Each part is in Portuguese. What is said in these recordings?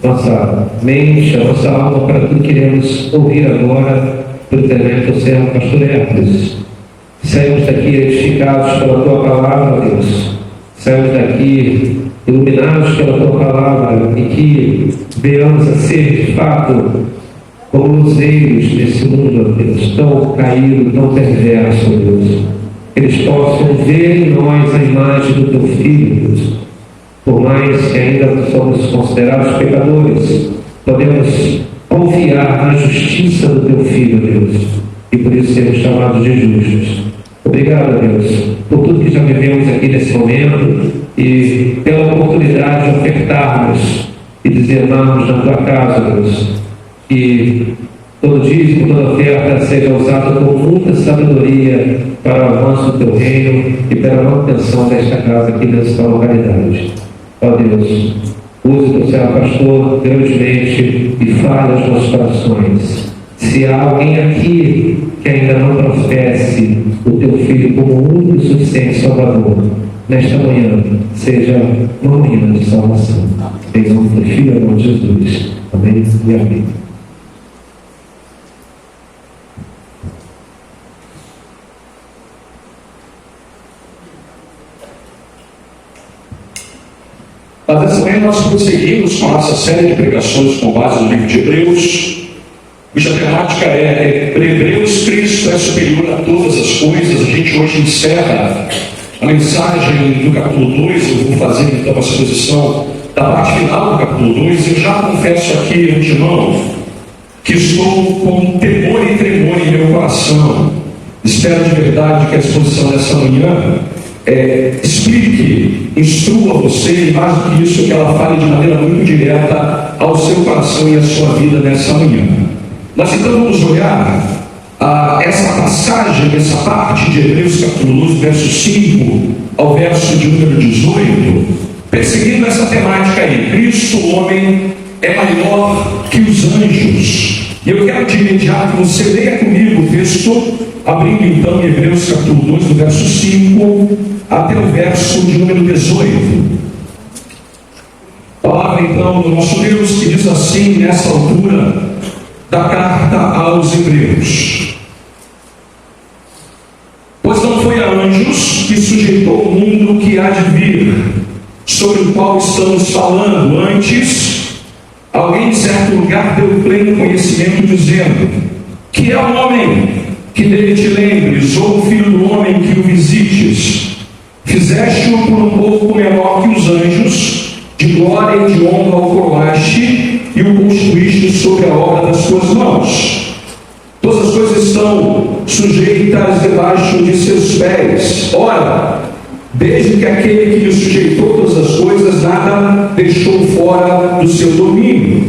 nossa mente, a nossa alma para tudo que queremos ouvir agora do tremendo servo pastor Hércules. Saímos daqui edificados pela tua palavra, Deus. Saímos daqui iluminados pela tua palavra e que venhamos a ser de fato como luzeiros desse mundo, Deus, tão caído, tão perverso, Deus. Eles possam ver em nós a imagem do teu Filho, Deus. Por mais que ainda somos considerados pecadores, podemos confiar na justiça do teu Filho, Deus, e por isso sermos chamados de justos. Obrigado, Deus, por tudo que já vivemos aqui nesse momento e pela oportunidade de ofertarmos e dizermos na tua casa, Deus, que todo dízimo, toda oferta seja usada com muita sabedoria para o avanço do teu reino e para a manutenção desta casa aqui nesta localidade. Ó Deus, use o teu servo pastor grandemente e fale aos nossos corações. Se há alguém aqui que ainda não professe o teu Filho como o único e suficiente Salvador, nesta manhã seja uma manhã de salvação. Em nome do Filho e nome de Jesus. Amém e amém. Mas essa manhã nós prosseguimos com a nossa série de pregações com base no livro de Hebreus, cuja temática é Hebreus, Cristo é superior a todas as coisas. A gente hoje encerra a mensagem do capítulo 2. Eu vou fazer então a exposição da parte final do capítulo 2. Eu já confesso aqui, antemão, que estou com temor e tremor em meu coração. Espero de verdade que a exposição dessa manhã explique, instrua você, e mais do que isso, que ela fale de maneira muito direta ao seu coração e à sua vida nessa manhã. Nós então vamos olhar essa passagem, essa parte de Hebreus capítulo 12, verso 5 ao verso de número 18, perseguindo essa temática aí: Cristo, o homem, é maior que os anjos. E eu quero de imediato que você leia comigo o texto, abrindo então em Hebreus capítulo 2, do verso 5 até o verso de número 18. Palavra então do nosso Deus, que diz assim nessa altura da carta aos Hebreus: pois não foi a anjos que sujeitou o mundo que há de vir, sobre o qual estamos falando. Antes, alguém em certo lugar deu pleno conhecimento, dizendo: que é o homem que dele te lembres, ou o filho do homem que o visites? Fizeste-o por um pouco menor que os anjos, de glória e de honra o coroaste e o constituíste sobre a obra das tuas mãos. Todas as coisas estão sujeitas debaixo de seus pés. Ora, desde que aquele que lhe sujeitou todas as coisas, nada deixou fora do seu domínio.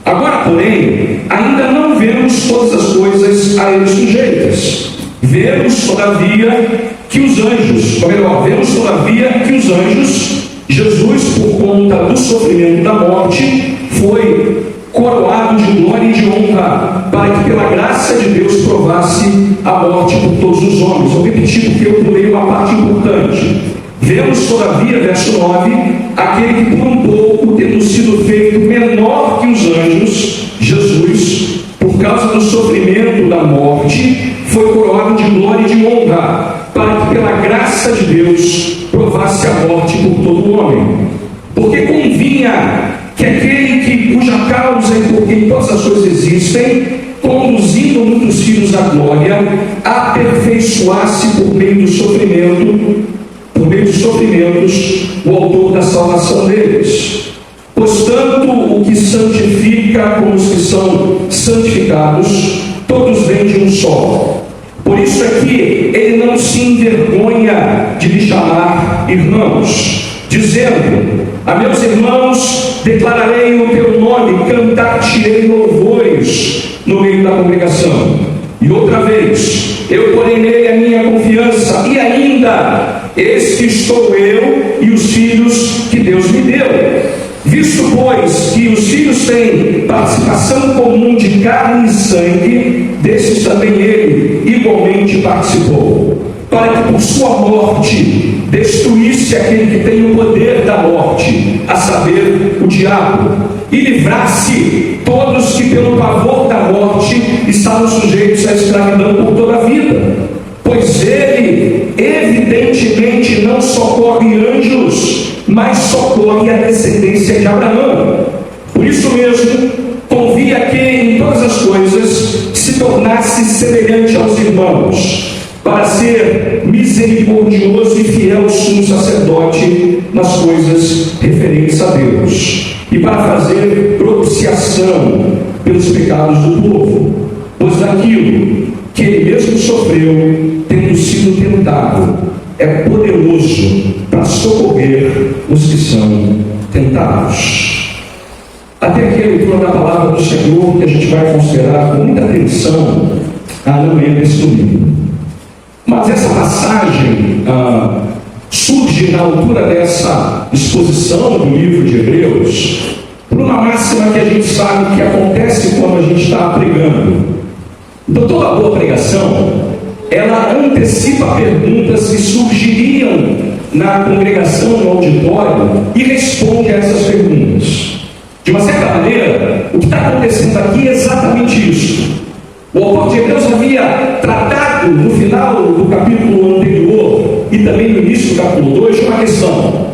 Agora, porém, ainda não vemos todas as coisas a ele sujeitas. Vemos, todavia, que os anjos, ou melhor, vemos, todavia, que os anjos, Jesus, por conta do sofrimento da morte, foi coroado de glória e de honra, para que pela graça de Deus provasse a morte por todos os homens. Vou repetir porque eu pulei uma parte importante. Vemos, todavia, verso 9, aquele que por um pouco, tendo sido feito menor que os anjos, Jesus, por causa do sofrimento da morte, foi coroado de glória e de honra, para que pela graça de Deus provasse a morte por todo homem. Porque convinha que aquele cuja causa e por quem todas as coisas existem, conduzindo muitos filhos à glória, aperfeiçoasse por meio dos sofrimentos, o autor da salvação deles. Pois tanto o que santifica como os que são santificados, todos vêm de um só. Por isso é que ele não se envergonha de lhe chamar irmãos, dizendo: a meus irmãos declararei o teu nome, cantar-te-ei louvores no meio da congregação. E outra vez, eu porei nele a minha confiança, e ainda, eis que estou eu e os filhos que Deus me deu. Visto, pois, que os filhos têm participação comum de carne e sangue, desses também ele igualmente participou, para que por sua morte destruísse aquele que tem o poder da morte, a saber, o diabo, e livrasse todos que pelo pavor da morte estavam sujeitos à escravidão por toda a vida. Pois ele evidentemente não socorre anjos, mas socorre a descendência de Abraão. Por isso mesmo, convia que em todas as coisas se tornasse semelhante aos irmãos, para ser misericordioso e fiel sumo sacerdote nas coisas referentes a Deus, e para fazer propiciação pelos pecados do povo, pois daquilo que ele mesmo sofreu, tendo sido tentado, é poderoso para socorrer os que são tentados. Até aqui a leitura da palavra do Senhor, que a gente vai considerar com muita atenção amanhã desse domingo. Mas essa passagem surge na altura dessa exposição do livro de Hebreus por uma máxima que a gente sabe que acontece quando a gente está pregando. Então, toda boa pregação, ela antecipa perguntas que surgiriam na congregação, no auditório, e responde a essas perguntas. De uma certa maneira, o que está acontecendo aqui é exatamente isso. O autor de Hebreus havia tratado no final do capítulo anterior e também no início do capítulo 2 de uma questão.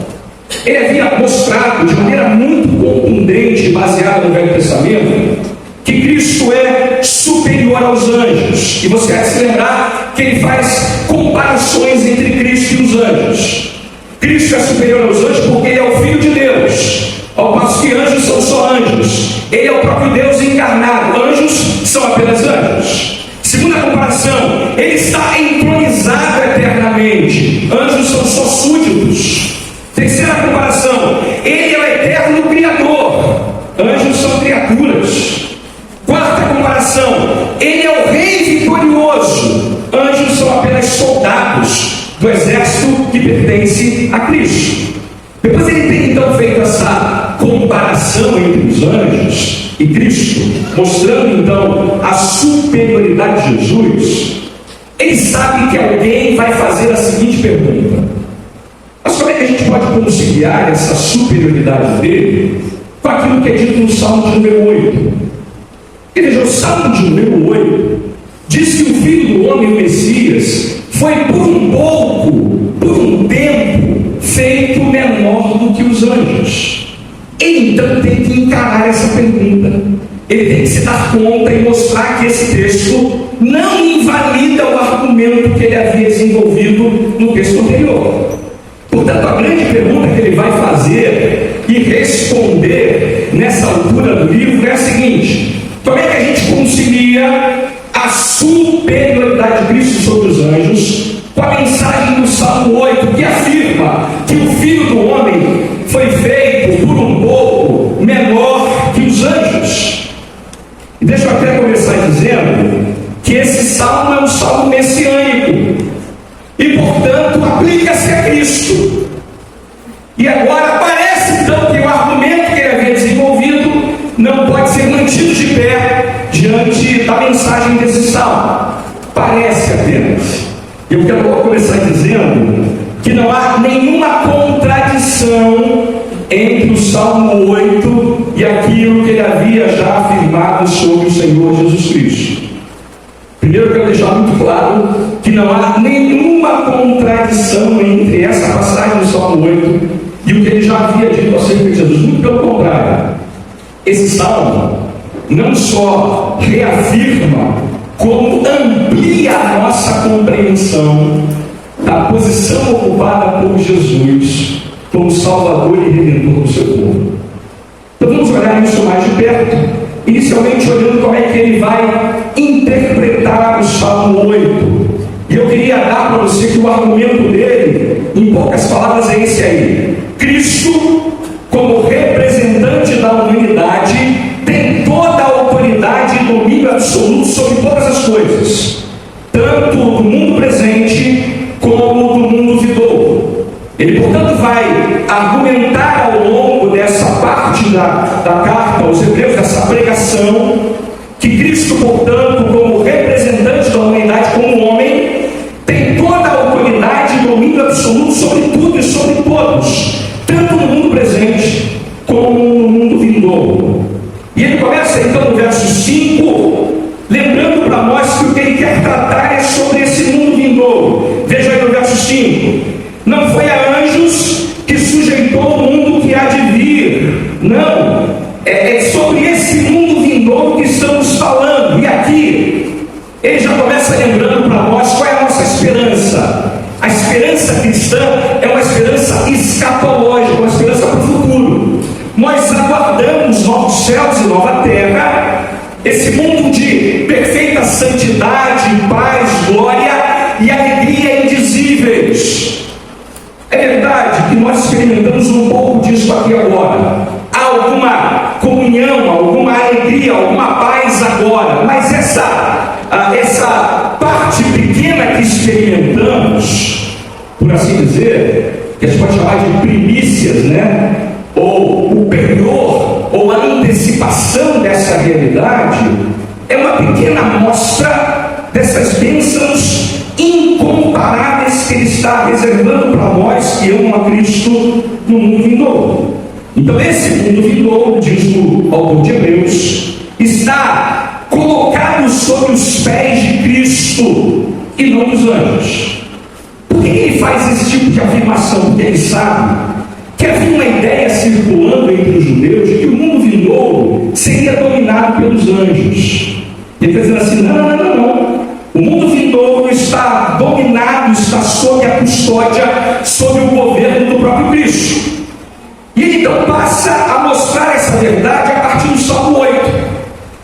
Ele havia mostrado de maneira muito contundente, baseada no Velho Testamento, que Cristo é superior aos anjos. E você vai se lembrar que ele faz comparações entre Cristo e os anjos. Cristo é superior aos anjos porque ele é o Filho de Deus, ao passo que anjos são só anjos. Ele é o próprio Deus encarnado. Anjos são apenas anjos. Segunda comparação, ele está entronizado eternamente. Anjos são só súditos. Terceira comparação, ele é o eterno Criador. Anjos são criaturas. Quarta comparação, ele é o Rei vitorioso. Anjos são apenas soldados do exército que pertence a Cristo. Depois ele tem então feito essa comparação entre os anjos e Cristo, mostrando então a superioridade de Jesus. Ele sabe que alguém vai fazer a seguinte pergunta: mas como é que a gente pode conciliar essa superioridade dele com aquilo que é dito no Salmo de número 8? E veja, o Salmo de número 8 diz que o Filho do Homem, o Messias, foi por um pouco, por um tempo, feito menor do que os anjos. Ele então tem que encarar essa pergunta. Ele tem que se dar conta e mostrar que esse texto não invalida o argumento que ele havia desenvolvido no texto anterior. Portanto, a grande pergunta que ele vai fazer e responder nessa altura do livro é a seguinte: como é que a gente concilia a superioridade de Cristo sobre os anjos com a mensagem do Salmo 8, que afirma que o Filho do Homem foi feito por um pouco menor que os anjos? E deixa eu até começar dizendo que esse salmo é um salmo messiânico e, portanto, aplica-se a Cristo. E agora parece então que o argumento que ele havia desenvolvido não pode ser mantido de pé diante da mensagem desse salmo. Parece apenas. Eu quero começar dizendo que não há nenhuma contradição entre o Salmo 8 e aquilo que ele havia já afirmado sobre o Senhor Jesus Cristo. Primeiro, eu quero deixar muito claro que não há nenhuma contradição entre essa passagem do Salmo 8 e o que ele já havia dito acerca de Jesus. Muito pelo contrário, esse salmo não só reafirma, como amplia a nossa compreensão da posição ocupada por Jesus como Salvador e Redentor do seu povo. Então vamos olhar isso mais de perto, inicialmente olhando como é que ele vai interpretar o Salmo 8. E eu queria dar para você que o argumento dele, em poucas palavras, é esse aí: Cristo, como representante da humanidade, tem toda a autoridade e domínio absoluto sobre todas as coisas, tanto do mundo presente como do mundo vindouro. Ele, portanto, vai argumentar ao longo dessa parte da carta aos Hebreus, dessa pregação, que Cristo, portanto, como representante da humanidade, como homem, tem toda a autoridade absoluto sobre tudo e sobre todos, tanto no mundo presente como no mundo vindouro. E ele começa então no verso 5, lembrando para nós que o que ele quer tratar é sobre esse mundo vindouro. Veja aí no verso 5: não foi a anjos que sujeitou o mundo que há de vir. Não, é sobre esse mundo vindouro que estamos falando. E aqui ele já começa lembrando para nós qual é a nossa esperança. A esperança cristã é uma esperança escatológica, uma esperança para o futuro. Nós aguardamos novos céus e nova terra, esse mundo de perfeita santidade, paz, glória e alegria indizíveis. É verdade que nós experimentamos um pouco disso aqui agora. Há alguma comunhão, alguma alegria, alguma paz agora, mas essa parte pequena que experimentamos, por assim dizer, que a gente pode chamar de primícias, né? Ou o penhor, ou a antecipação dessa realidade, é uma pequena amostra dessas bênçãos incomparáveis que Ele está reservando para nós que amam a Cristo no mundo vindouro. Então esse mundo vindouro, diz o autor de Hebreus, está colocado sobre os pés de Cristo e não dos anjos. Por que ele faz esse tipo de afirmação? Porque ele sabe que havia uma ideia circulando entre os judeus de que o mundo vindouro seria dominado pelos anjos. Ele está dizendo assim: não. O mundo vindouro está dominado, está sob a custódia, sob o governo do próprio Cristo. E ele então passa a mostrar essa verdade a partir do Salmo 8.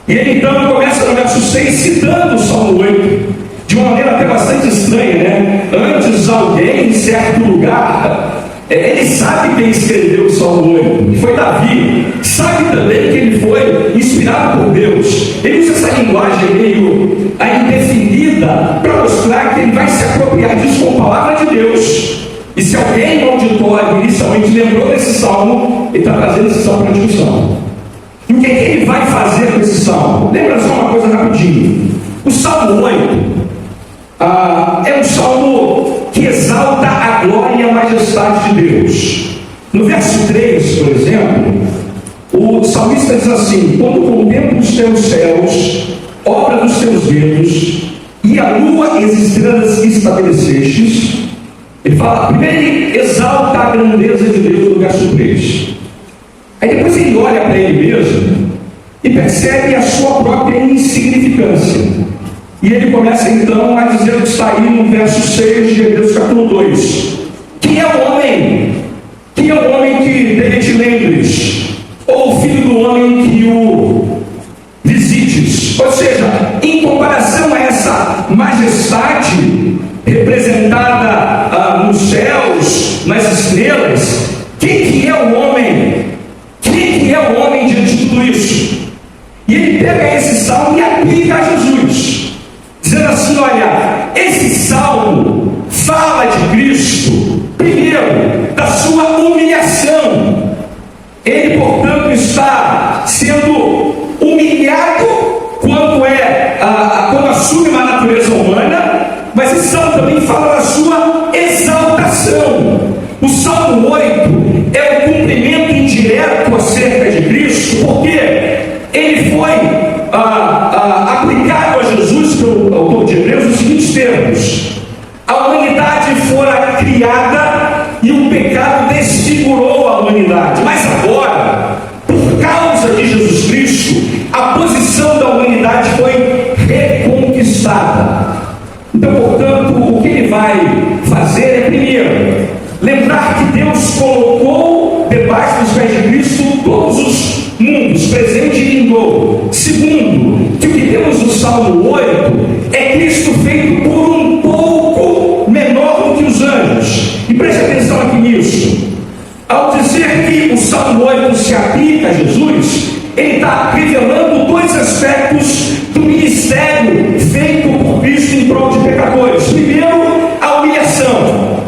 E ele então começa no verso 6 citando o Salmo 8, de uma maneira até bastante estranha, né? Antes alguém em certo lugar, ele sabe quem escreveu o Salmo 8, que foi Davi, sabe também que ele foi inspirado por Deus. Ele usa essa linguagem meio indefinida para mostrar que ele vai se apropriar disso com a palavra de Deus. E se alguém no auditório inicialmente lembrou desse salmo, ele está trazendo esse salmo para a discussão. E o que ele vai fazer com esse salmo? Lembra só uma coisa rapidinho. O Salmo 8 é um salmo que exalta a glória e a majestade de Deus. No verso 3, por exemplo, o salmista diz assim: quando contemplo os teus céus, obra dos teus dedos, e a lua e as estrelas que estabelecestes. Ele fala, primeiro ele exalta a grandeza de Deus no verso 3. Aí depois ele olha para ele mesmo e percebe a sua própria insignificância. E ele começa então a dizer o que está aí no verso 6 de Hebreus capítulo 2. Quem é o homem? Quem é o homem que dele te lembres? Ou o filho do homem que o visites? Ou seja, em comparação a essa majestade representada nos céus, nas estrelas, quem que é o homem? Quem que é o homem diante de tudo isso? E ele pega esse salmo e aplica a Jesus, dizendo assim: olha, esse salmo fala de Cristo, primeiro, da sua humilhação. Ele, portanto, está sendo humilhado quando assume uma natureza humana, mas esse salmo também fala da sua exaltação. O Salmo 8 é o cumprimento indireto acerca de Cristo, porque ele foi aplicado a Jesus pelo autor de Hebreus nos seguintes termos: a humanidade fora criada e o pecado desfigurou a humanidade, mas agora, por causa de Jesus Cristo, a posição da humanidade foi reconquistada. Então, portanto, o que ele vai fazer é, primeiro, lembrar que Deus colocou debaixo dos pés de Cristo todos os mundos, presente e vindouro. Segundo, que o que temos no Salmo 8 é Cristo feito por um pouco menor do que os anjos. E preste atenção aqui nisso. Ao dizer que o Salmo 8 se aplica a Jesus, ele está revelando dois aspectos do ministério feito por Cristo em prol de pecadores. Primeiro, a humilhação.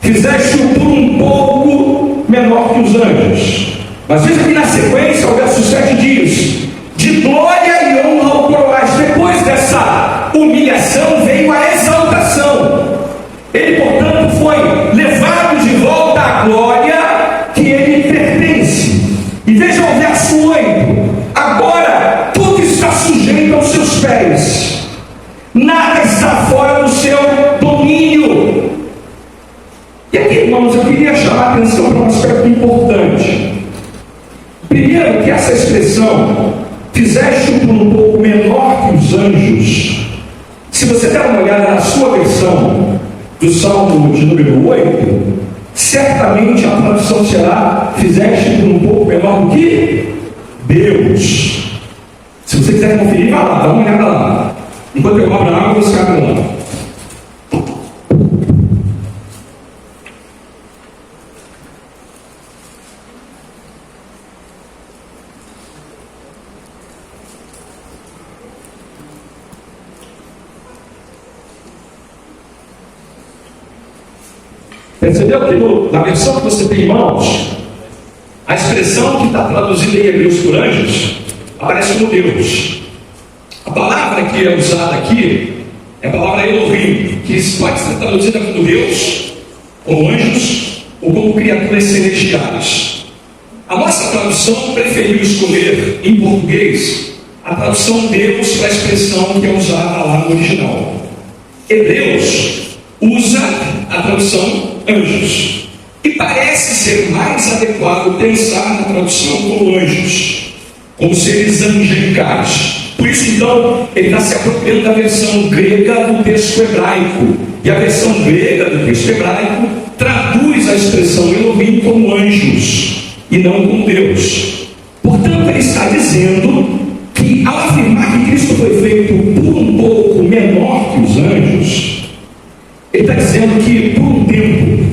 Fizeste-o por um pouco menor que os anjos. Mas veja que na sequência, o verso 7 diz: de glória e honra ao coroais. Depois dessa humilhação veio a exaltação. Ele, portanto, foi Primeiro, que essa expressão, fizeste por um pouco menor que os anjos, se você der uma olhada na sua versão do Salmo de número 8, certamente a tradução será, fizeste por um pouco menor do que Deus. Se você quiser conferir, vai lá, dá uma olhada lá. Enquanto eu abro a água, você abre lá. Percebeu que na versão que você tem em mãos, a expressão que está traduzida em hebreu por anjos aparece como Deus. A palavra que é usada aqui é a palavra Elohim, que pode ser traduzida como Deus, como anjos ou como criaturas celestiais. A nossa tradução preferiu escolher em português a tradução Deus para a expressão que é usada lá no original. Hebreus usa a tradução anjos, e parece ser mais adequado pensar na tradução como anjos, como seres angelicais. Por isso, então, ele está se apropriando da versão grega do texto hebraico, e a versão grega do texto hebraico traduz a expressão Elohim como anjos e não como Deus. Portanto, ele está dizendo que, ao afirmar que Cristo foi feito por um pouco menor que os anjos, ele está dizendo que, por um tempo,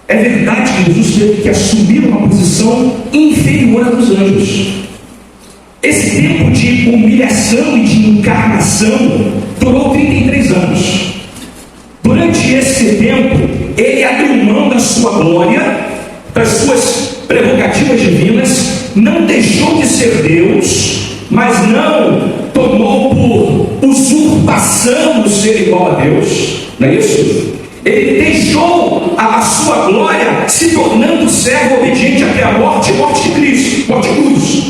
é verdade que Jesus teve que assumir uma posição inferior à dos anjos. Esse tempo de humilhação e de encarnação durou 33 anos. Durante esse tempo, ele abriu mão da sua glória, das suas prerrogativas divinas, não deixou de ser Deus, mas não tomou por usurpação o ser igual a Deus. Não é isso? Ele deixou a sua glória se tornando servo obediente até a morte, morte de Cristo, morte de cruz.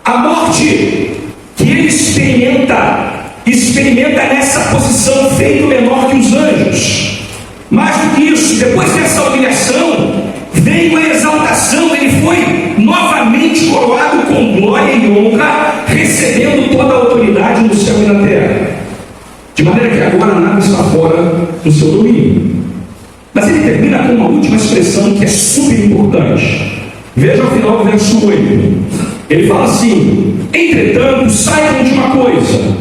A morte que ele experimenta nessa posição feito menor que os anjos. Mais do que isso, depois dessa humilhação, veio a exaltação, ele foi novamente coroado com glória e honra, recebendo toda a autoridade no céu e na terra. De maneira que agora nada está fora do seu domínio. Mas ele termina com uma última expressão que é super importante. Veja ao final do verso 8. Ele fala assim: entretanto, saibam de uma coisa.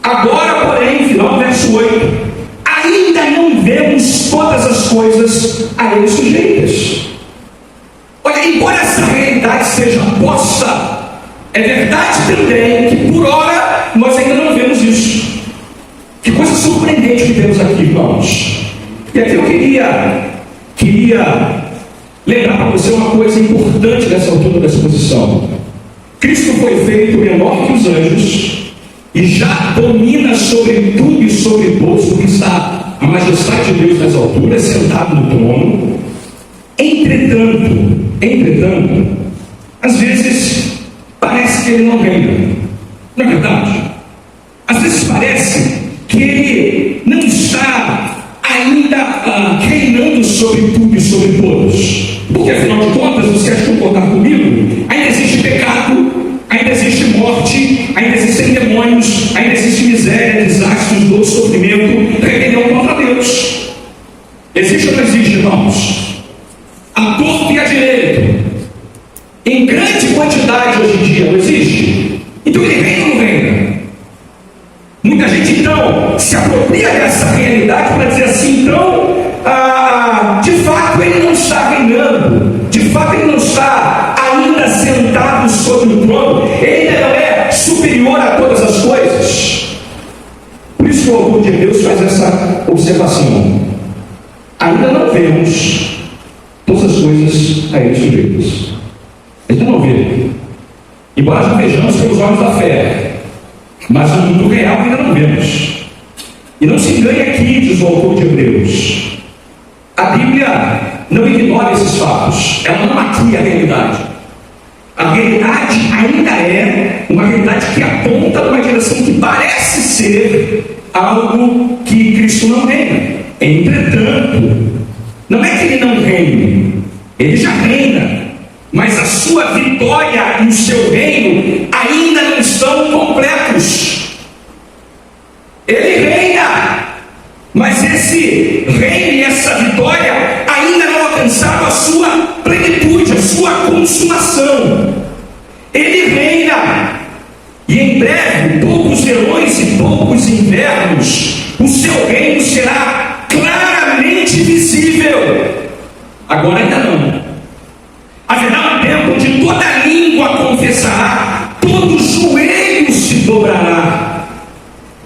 Agora, porém, final do verso 8, ainda não vemos todas as coisas a ele sujeitas. Olha, embora essa realidade seja posta, é verdade também que por hora nós ainda não vemos isso. Que coisa surpreendente que temos aqui, irmãos. E aqui eu queria lembrar para você uma coisa importante nessa altura da exposição. Cristo foi feito menor que os anjos e já domina sobre tudo e sobre todos, porque está a majestade de Deus nas alturas, sentado no trono. Entretanto, às vezes parece que ele não reina. Não é verdade? Às vezes parece que ele não está ainda reinando sobre tudo e sobre todos. Porque afinal de contas, você acha que concordar comigo? Ainda existe pecado, ainda existe morte, ainda existem demônios, ainda existe miséria, desastres, dor, sofrimento, rebelião contra Deus. Existe ou não existe, irmãos? A torto e a direito, em grande quantidade hoje em dia, não existe? Então ele reina ou não reina? Muita gente então se apropria dessa realidade para dizer assim: então, de fato ele não está reinando, de fato ele não está ainda sentado sobre o trono, ele ainda não é superior a todas as coisas. Por isso que o autor de Deus faz essa observação: ainda não vemos todas as coisas a ele sujeitas. Ainda não vê, embora já vejamos pelos olhos da fé, mas no mundo real ainda não vemos. E não se engane aqui, diz o autor de Hebreus. A Bíblia não ignora esses fatos, ela não maquia a realidade. A realidade ainda é uma realidade que aponta numa direção que parece ser algo que Cristo não reina. Entretanto, não é que ele não reine, ele já reina, mas a sua vitória e o seu reino ainda não estão completos. Ele reina, mas esse reino e essa vitória ainda não alcançaram a sua plenitude, a sua consumação. Ele reina, e em breve, poucos verões e poucos invernos, o seu reino será claramente visível. Agora ainda não. Haverá um tempo onde toda língua confessará, todo joelho se dobrará.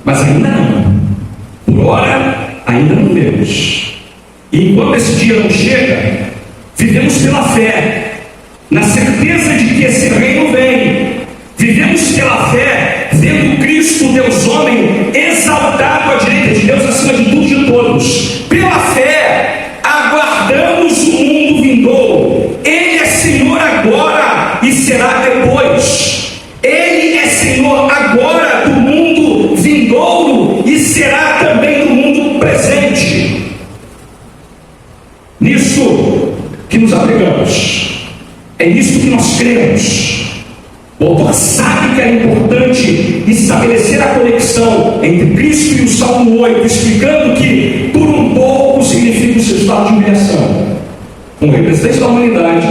Mas ainda não. Por ora, ainda não vemos. E enquanto esse dia não chega, vivemos pela fé, na certeza de que esse reino vem. Vivemos pela fé, vendo Cristo, Deus homem, exaltado à direita de Deus, acima de tudo e de todos. Pela fé, aguardamos o mundo vindouro. Ele é Senhor agora e será depois. Ele é Senhor agora do mundo vindouro e será também do mundo presente. Nisso que nos apegamos, é nisso que nós cremos. O autor sabe que é importante estabelecer a conexão entre Cristo e o Salmo 8, explicando que por um pouco significa o seu estado de humilhação. Como representante da humanidade,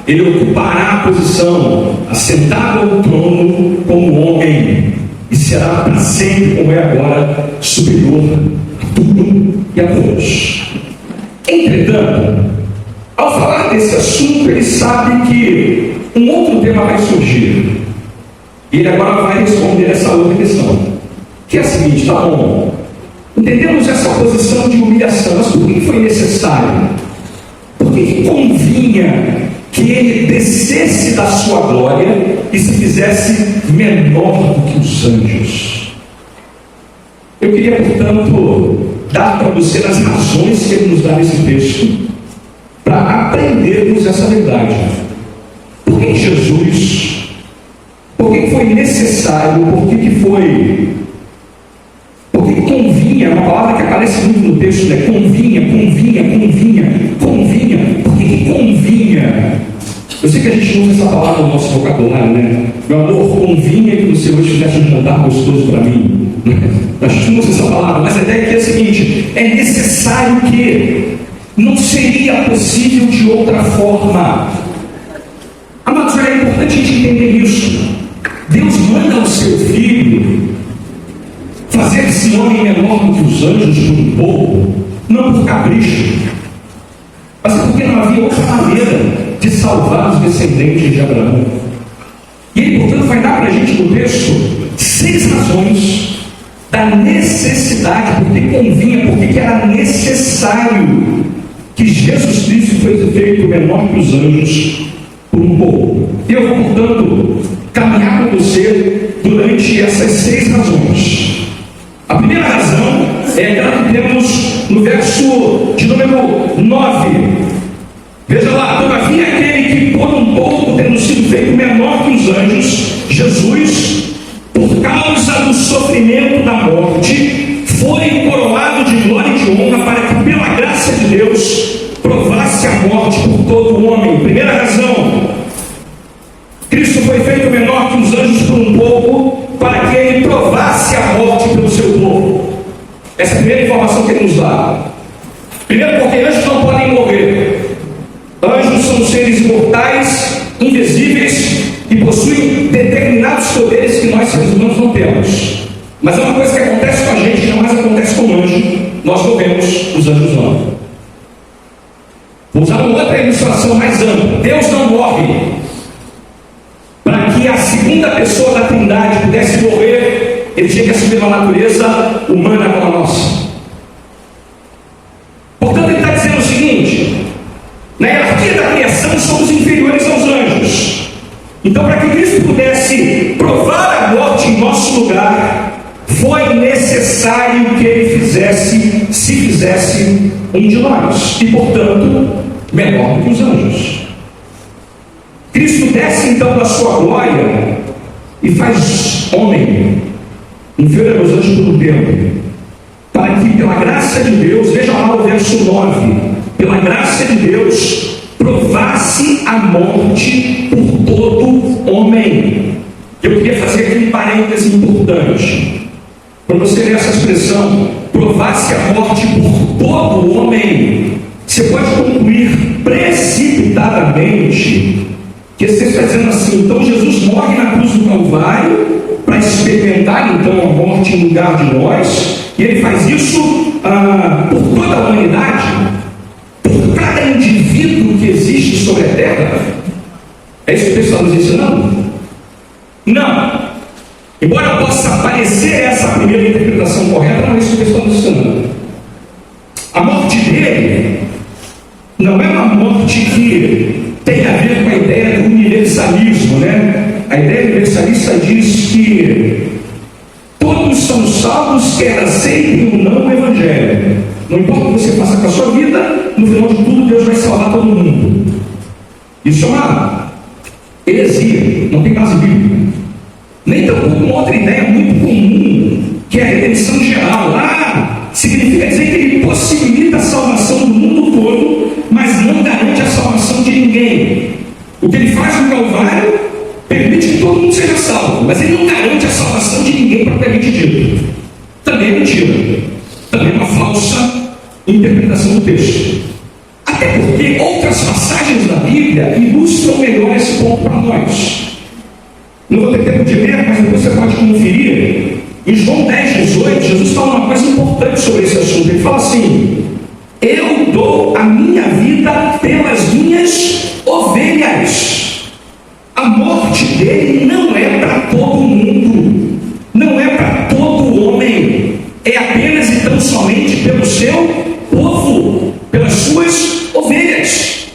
ele ocupará a posição, assentado ao trono como homem, e será para sempre, como é agora, superior a tudo e a todos. Entretanto, ao falar desse assunto, ele sabe que um outro tema vai surgir. E ele agora vai responder essa outra questão, que é a seguinte: tá bom, entendemos essa posição de humilhação, mas por que foi necessário? Por que convinha que ele descesse da sua glória e se fizesse menor do que os anjos? Eu queria, portanto, dar para você as razões que ele nos dá nesse texto, para aprendermos essa verdade. Por que Jesus? Por que foi necessário? Por que foi? Por que convinha? É uma palavra que aparece muito no texto, né? Convinha. Por que convinha? Eu sei que a gente usa essa palavra no nosso vocabulário, né? Meu amor, convinha que você hoje fizesse um jantar gostoso para mim. A gente não usa essa palavra, mas a ideia aqui é a seguinte: é necessário que não seria possível de outra forma. Amados, é importante a gente entender isso. Deus manda o seu Filho fazer-se homem menor do que os anjos por um pouco, não por capricho, mas porque não havia outra maneira de salvar os descendentes de Abraão. E ele, portanto, vai dar para a gente no texto 6 razões da necessidade, porque convinha, porque era necessário que Jesus Cristo fosse feito menor que os anjos por um pouco. E eu vou, portanto, caminhar com você durante essas 6 razões. A primeira razão é aquela que temos no verso de número 9. Veja lá: todavia aquele que por um pouco, tendo sido feito menor que os anjos, Jesus, por causa do sofrimento da morte, foi coroado de glória e de honra, para que pela graça de Deus provasse a morte por todo homem. Primeira razão: Cristo foi feito menor que os anjos por um pouco, para que ele provasse a morte pelo seu povo. Essa é a primeira informação que ele nos dá. Primeiro, porque anjos não podem morrer. Anjos são seres imortais, invisíveis e possuem determinados poderes que nós, seres humanos, não temos. Mas é uma coisa que acontece com a gente, jamais acontece com o anjo. Nós morremos, os anjos não. Vou usar uma outra ilustração mais ampla. Deus não morre. Para que a segunda pessoa da Trindade pudesse morrer, ele tinha que assumir uma natureza humana como a nossa. Portanto, ele está dizendo o seguinte: na hierarquia da criação somos inferiores aos anjos. Então, para que Cristo pudesse provar a morte em nosso lugar, foi necessário que ele se fizesse um de nós, e portanto menor do que os anjos. Cristo desce então da sua glória e faz homem, inferior aos anjos por um tempo, para que pela graça de Deus, veja lá o verso 9, pela graça de Deus, provasse a morte por todo homem. Eu queria fazer aqui um parêntese importante. Quando você lê essa expressão, provasse a morte por todo homem, você pode concluir precipitadamente que você está dizendo assim: então Jesus morre na cruz do Calvário para experimentar então a morte em lugar de nós, e ele faz isso por toda a humanidade, por cada indivíduo que existe sobre a terra. É isso que o texto está nos ensinando? Não. Embora possa parecer essa a primeira interpretação correta, não é isso que o texto está nos ensinando. A morte dele não é uma morte que tem a ver com a ideia do universalismo, né? A ideia universalista diz que todos são salvos, quer aceitem ou não o Evangelho. Não importa o que você faça com a sua vida, no final de tudo Deus vai salvar todo mundo. Isso é uma heresia, não tem base bíblica. Nem tampouco uma outra ideia muito comum, que é a redenção geral. Significa dizer que ele possibilita a salvação do mundo todo, mas não garante a salvação de ninguém. O que ele faz no Calvário permite que todo mundo seja salvo, mas ele não garante a salvação de ninguém propriamente dito. Também é mentira. Também é uma falsa interpretação do texto. Até porque outras passagens da Bíblia ilustram melhor esse ponto para nós. Não vou ter tempo de ler, mas depois você pode conferir. Em João 10:18, Jesus fala uma coisa importante sobre esse assunto. Ele fala assim: eu dou a minha vida pelas minhas ovelhas. A morte dele não é para todo mundo, não é para todo homem, é apenas e tão somente pelo seu povo, pelas suas ovelhas.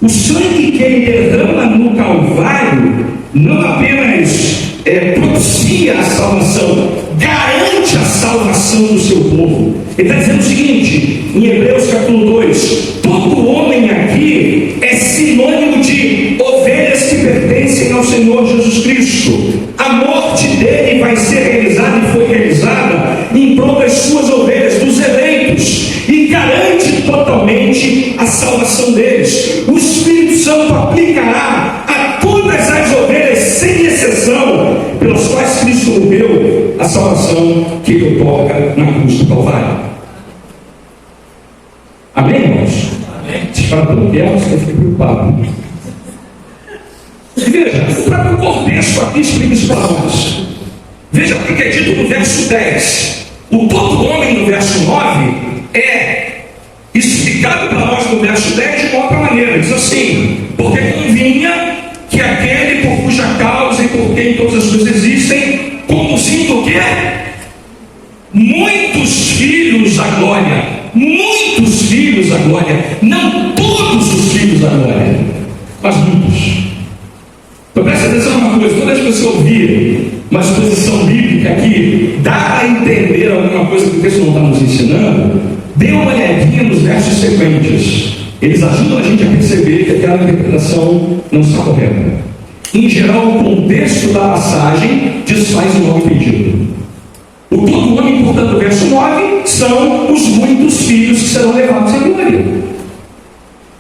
O sangue que ele derrama no Calvário não apenas propicia a salvação, garante a salvação do seu povo. Ele está dizendo o seguinte, em Hebreus capítulo 2: todo homem aqui é sinônimo de ovelhas que pertencem ao Senhor Jesus Cristo. A morte dele vai ser realizada e foi realizada em prol das suas ovelhas, dos eleitos, e garante totalmente a salvação deles. O Espírito Santo aplicará a todas as ovelhas, sem exceção, pelas quais Cristo morreu, a salvação que ele otorga na cruz do Calvário. Amém, irmãos? Amém. Se fala pelo que eu fiquei preocupado. Veja, o próprio contexto aqui explica isso para nós. Veja o que é dito no verso 10. O todo homem no verso 9 é explicado para nós no verso 10 de uma outra maneira. Diz assim: porque convinha que aquele por cuja causa e por quem todas as coisas existem, conduzindo o quê? Muitos filhos à glória. Muitos filhos à glória. Não todos os filhos à glória, mas muitos. Então presta atenção numa coisa: toda vez que você ouvir uma exposição bíblica aqui, dá a entender alguma coisa que o texto não está nos ensinando, dê uma olhadinha nos versos sequentes. Eles ajudam a gente a perceber que aquela interpretação não está correta. Em geral, o contexto da passagem desfaz o mal entendido. O todo homem, portanto, o verso 9, são os muitos filhos que serão levados à glória.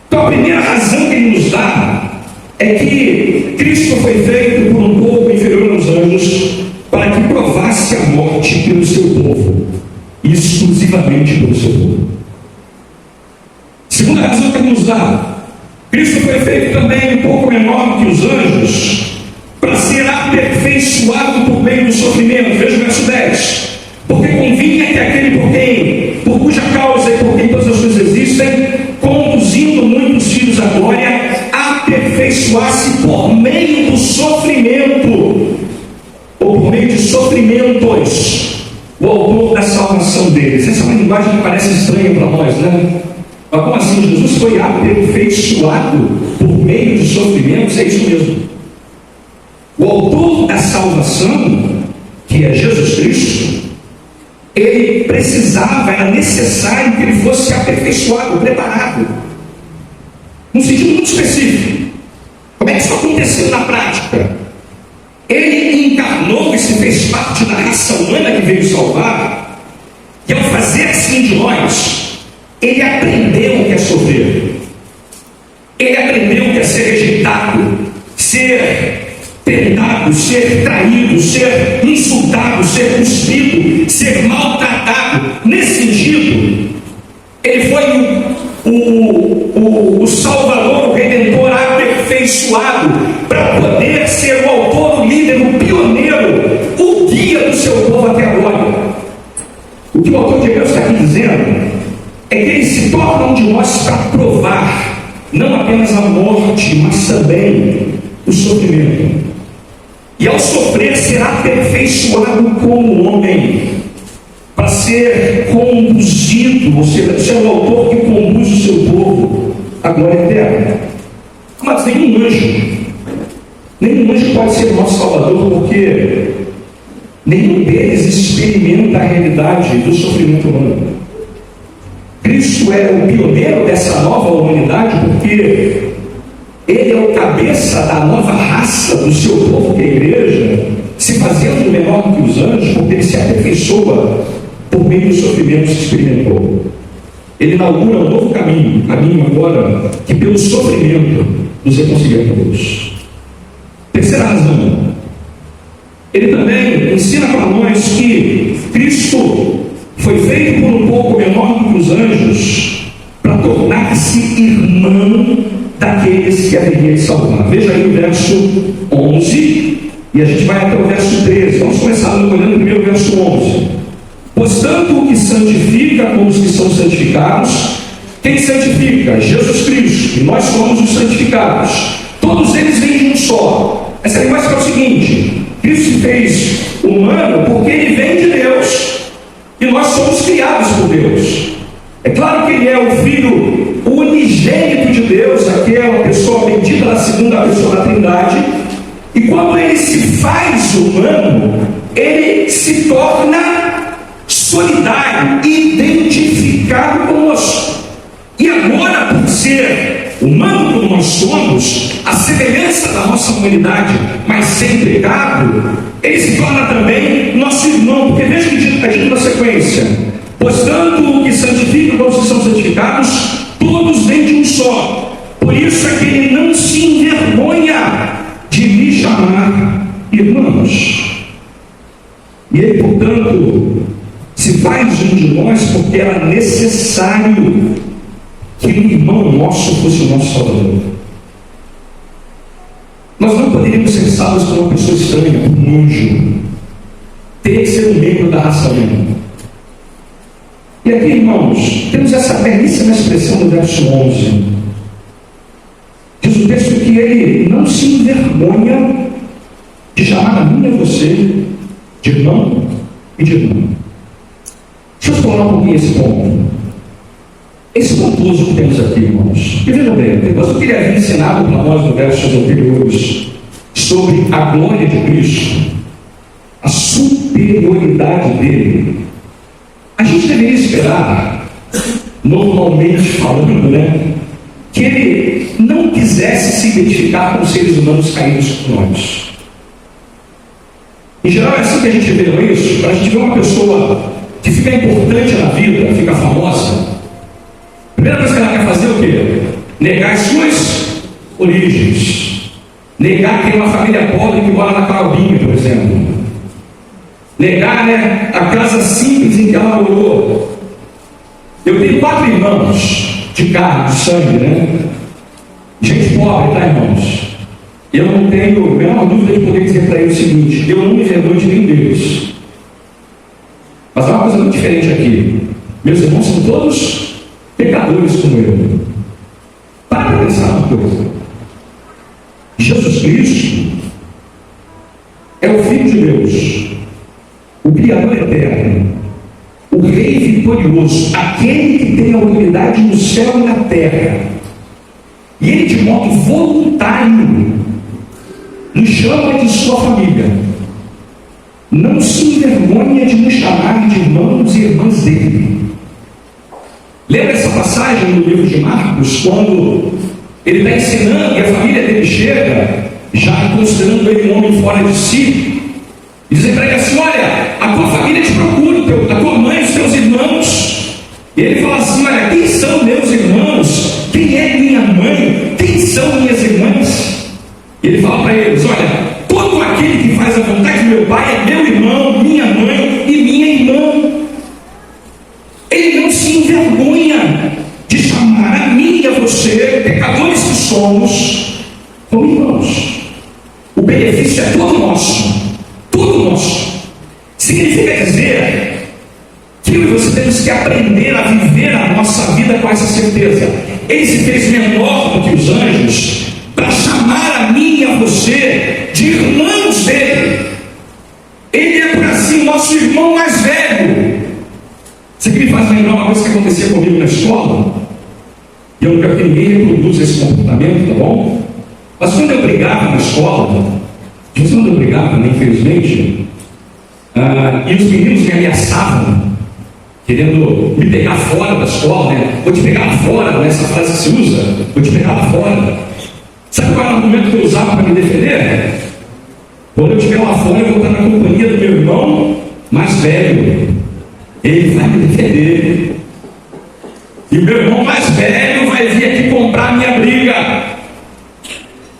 Então, a primeira razão que ele nos dá é que Cristo foi feito por um povo inferior aos anjos para que provasse a morte pelo seu povo, exclusivamente pelo seu povo. Segunda razão que ele nos dá: Cristo foi feito também um pouco menor que os anjos para ser aperfeiçoado por meio do sofrimento. Veja o verso 10: porque convinha que aquele por cuja causa e por quem todas as coisas existem, conduzindo muitos filhos à glória, aperfeiçoasse por meio do sofrimento, ou por meio de sofrimentos, o autor da salvação deles. Essa é uma linguagem que parece estranha para nós, né? Mas como assim? Jesus foi aperfeiçoado por meio de sofrimentos? É isso mesmo. O autor da salvação, que é Jesus Cristo, ele precisava, era necessário que ele fosse aperfeiçoado, preparado, num sentido muito específico. Como é que isso aconteceu na prática? Ele encarnou e se fez parte da raça humana que veio salvar, e ao fazer assim de nós, ele aprendeu o que é sofrer. Ele tentado, ser traído, ser insultado, ser cuspido, ser maltratado. Nesse sentido, ele foi o Salvador, o Redentor aperfeiçoado, para poder ser o autor, o líder, o pioneiro, o guia do seu povo até agora. O que o autor de Hebreus está aqui dizendo é que ele se torna um de nós para provar não apenas a morte, mas também o sofrimento. E ao sofrer será aperfeiçoado como homem, para ser conduzido, ou seja, ser o autor que conduz o seu povo à glória eterna. Mas nenhum anjo pode ser o nosso Salvador, porque nenhum deles experimenta a realidade do sofrimento humano. Cristo é o pioneiro dessa nova humanidade, porque ele é o cabeça da nova raça do seu povo, que é a igreja, se fazendo menor do que os anjos, porque ele se aperfeiçoa por meio dos sofrimentos que experimentou. Ele inaugura um novo caminho agora, que pelo sofrimento nos reconcilia com Deus. Terceira razão, ele também ensina para nós que Cristo foi feito por um pouco menor do que os anjos, para tornar-se irmão daqueles que haveria de salvar. Veja aí o verso 11, e a gente vai até o verso 13. Vamos começar olhando primeiro o verso 11. Pois tanto o que santifica como os que são santificados, quem santifica? Jesus Cristo, e nós somos os santificados. Todos eles vêm de um só. Essa linguagem é o seguinte: Cristo se fez humano porque ele vem de Deus, e nós somos criados por Deus. É claro que ele é o Filho unigênito de Deus, aquela pessoa bendita da segunda pessoa da Trindade, e quando ele se faz humano, ele se torna solidário, identificado conosco. E agora, por ser humano como nós somos, a semelhança da nossa humanidade, mas sem pecado, ele se torna também nosso irmão. Porque veja que está dito na sequência: pois tanto o que santifica como os que são santificados, todos vêm de um só. Por isso é que ele não se envergonha de me chamar irmãos. E ele, portanto, se faz um de nós porque era necessário que um irmão nosso fosse o nosso Salvador. Nós não poderíamos ser salvos por uma pessoa estranha, por um anjo. Teria que ser um membro da raça humana. E aqui, irmãos, temos essa belíssima expressão no verso 11. Diz o texto que ele não se envergonha de chamar a mim e a você de irmão e de irmã. Deixa eu explorar um pouquinho esse ponto. Esse pomposo que temos aqui, irmãos. E veja bem, depois do que ele havia ensinado para nós no versos anteriores sobre a glória de Cristo, a superioridade dele, a gente deveria esperar, normalmente falando, que ele não quisesse se identificar com os seres humanos caídos por nós. Em geral é assim que a gente vê, não é isso? Para a gente ver uma pessoa que fica importante na vida, fica famosa, a primeira coisa que ela quer fazer é o quê? Negar as suas origens. Negar que tem uma família pobre que mora na Carolina, por exemplo. Negar, a casa simples em que ela morou. Eu tenho 4 irmãos de carne, de sangue, gente pobre, tá, irmãos? Eu não tenho a menor dúvida de poder dizer para ele o seguinte: eu não me envergonho de nenhum deles. Mas há uma coisa muito diferente aqui. Meus irmãos são todos pecadores como eu. Para pensar uma coisa: Jesus Cristo é o Filho de Deus, o Criador eterno, o Rei vitorioso, aquele que tem a autoridade no céu e na terra. E ele, de modo voluntário, nos chama de sua família. Não se envergonha de nos chamar de irmãos e irmãs dele. Lembra essa passagem no livro de Marcos, quando ele está ensinando e a família dele chega, já considerando ele um homem fora de si, e dizem para ele assim: olha, a tua família te procura, a tua mãe, os teus irmãos. E ele fala assim: olha, quem são meus irmãos? Quem é minha mãe? Quem são minhas irmãs? E ele fala para eles: olha, toda Isso é tudo nosso. Tudo nosso. Significa dizer que eu e você temos que aprender a viver a nossa vida com essa certeza. Ele se fez menor do que os anjos para chamar a mim e a você de irmãos dele. Ele é, por assim, nosso irmão mais velho. Isso aqui me faz lembrar uma coisa que acontecia comigo na escola. E eu não quero que ninguém reproduza esse comportamento, tá bom? Mas quando eu brigava na escola, quando eu brigava, né, infelizmente, e os meninos me ameaçavam, querendo me pegar fora da escola, né? Vou te pegar lá fora, né? Essa frase que se usa, vou te pegar lá fora. Sabe qual era o argumento que eu usava para me defender? Quando eu estiver lá fora, eu vou estar na companhia do meu irmão mais velho. Ele vai me defender. E o meu irmão mais velho vai vir aqui comprar a minha briga.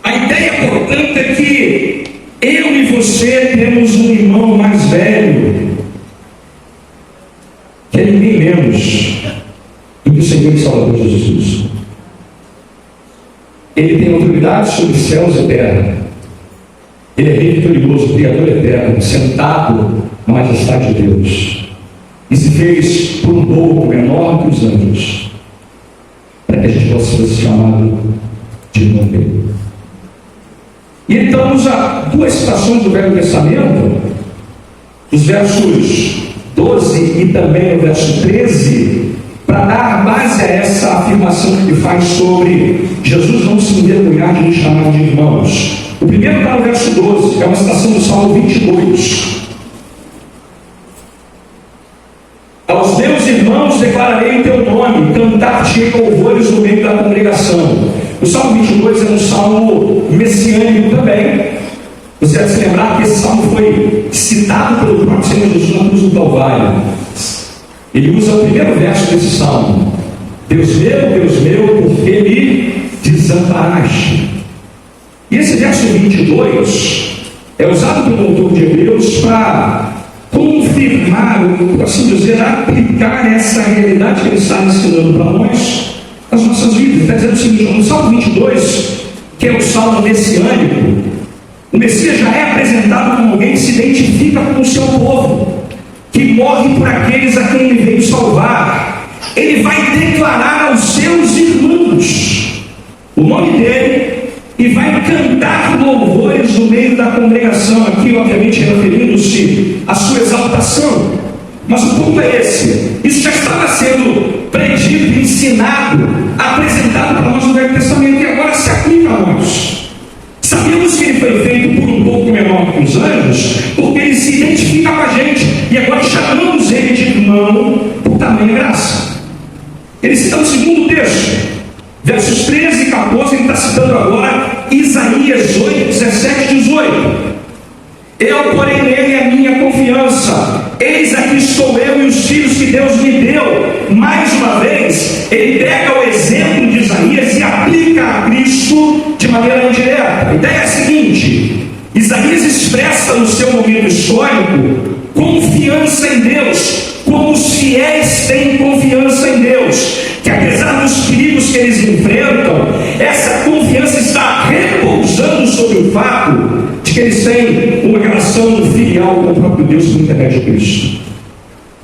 A ideia, portanto, é que eu e você temos um irmão mais velho, que é ninguém menos do que o Senhor e Salvador Jesus. Ele tem autoridade sobre os céus e terra. Ele é rei vitorioso, Criador eterno, sentado na majestade de Deus. E se fez por um pouco menor que os anjos, para que a gente possa ser chamado de irmão dele. E então usa duas citações do Velho Testamento, os versos 12 e também o verso 13, para dar base a essa afirmação que ele faz sobre Jesus não se envergonhar de nos chamar de irmãos. O primeiro está no verso 12, é uma citação do Salmo 22. Aos meus irmãos declararei o teu nome, cantar-te louvores no meio da congregação. O Salmo 22 é um salmo messiânico também. Você deve se lembrar que esse salmo foi citado pelo próprio Senhor Jesus na cruz do Calvário. Ele usa o primeiro verso desse salmo: Deus meu, por que me desamparaste? E esse verso 22 é usado pelo autor de Hebreus para confirmar, ou assim dizer, aplicar essa realidade que ele está ensinando para nós, as nossas vidas. Está dizendo o seguinte: no Salmo 22, que é o salmo messiânico, o Messias já é apresentado como alguém que se identifica com o seu povo, que morre por aqueles a quem ele veio salvar. Ele vai declarar aos seus irmãos o nome dele e vai cantar louvores no meio da congregação, aqui obviamente referindo-se à sua exaltação. Mas o ponto é esse: isso já estava sendo predito, ensinado, apresentado para nós no Velho Testamento, e agora se aplica a nós. Sabemos que ele foi feito por um pouco menor que os anjos, porque ele se identifica com a gente, e agora chamamos ele de irmão por tamanha graça. Ele cita no segundo texto, versos 13 e 14, ele está citando agora Isaías 8, 17 e 18. Eu, porém, nele é a minha confiança. Eis aqui estou eu e os filhos que Deus me deu. Mais uma vez, ele pega o exemplo de Isaías e aplica a Cristo de maneira indireta. A ideia é a seguinte: Isaías expressa no seu momento histórico confiança em Deus, como os fiéis têm confiança em Deus, que apesar dos perigos que eles enfrentam, essa confiança está repousando sobre o fato de que eles têm uma relação filial com o próprio Deus por intermédio de Cristo.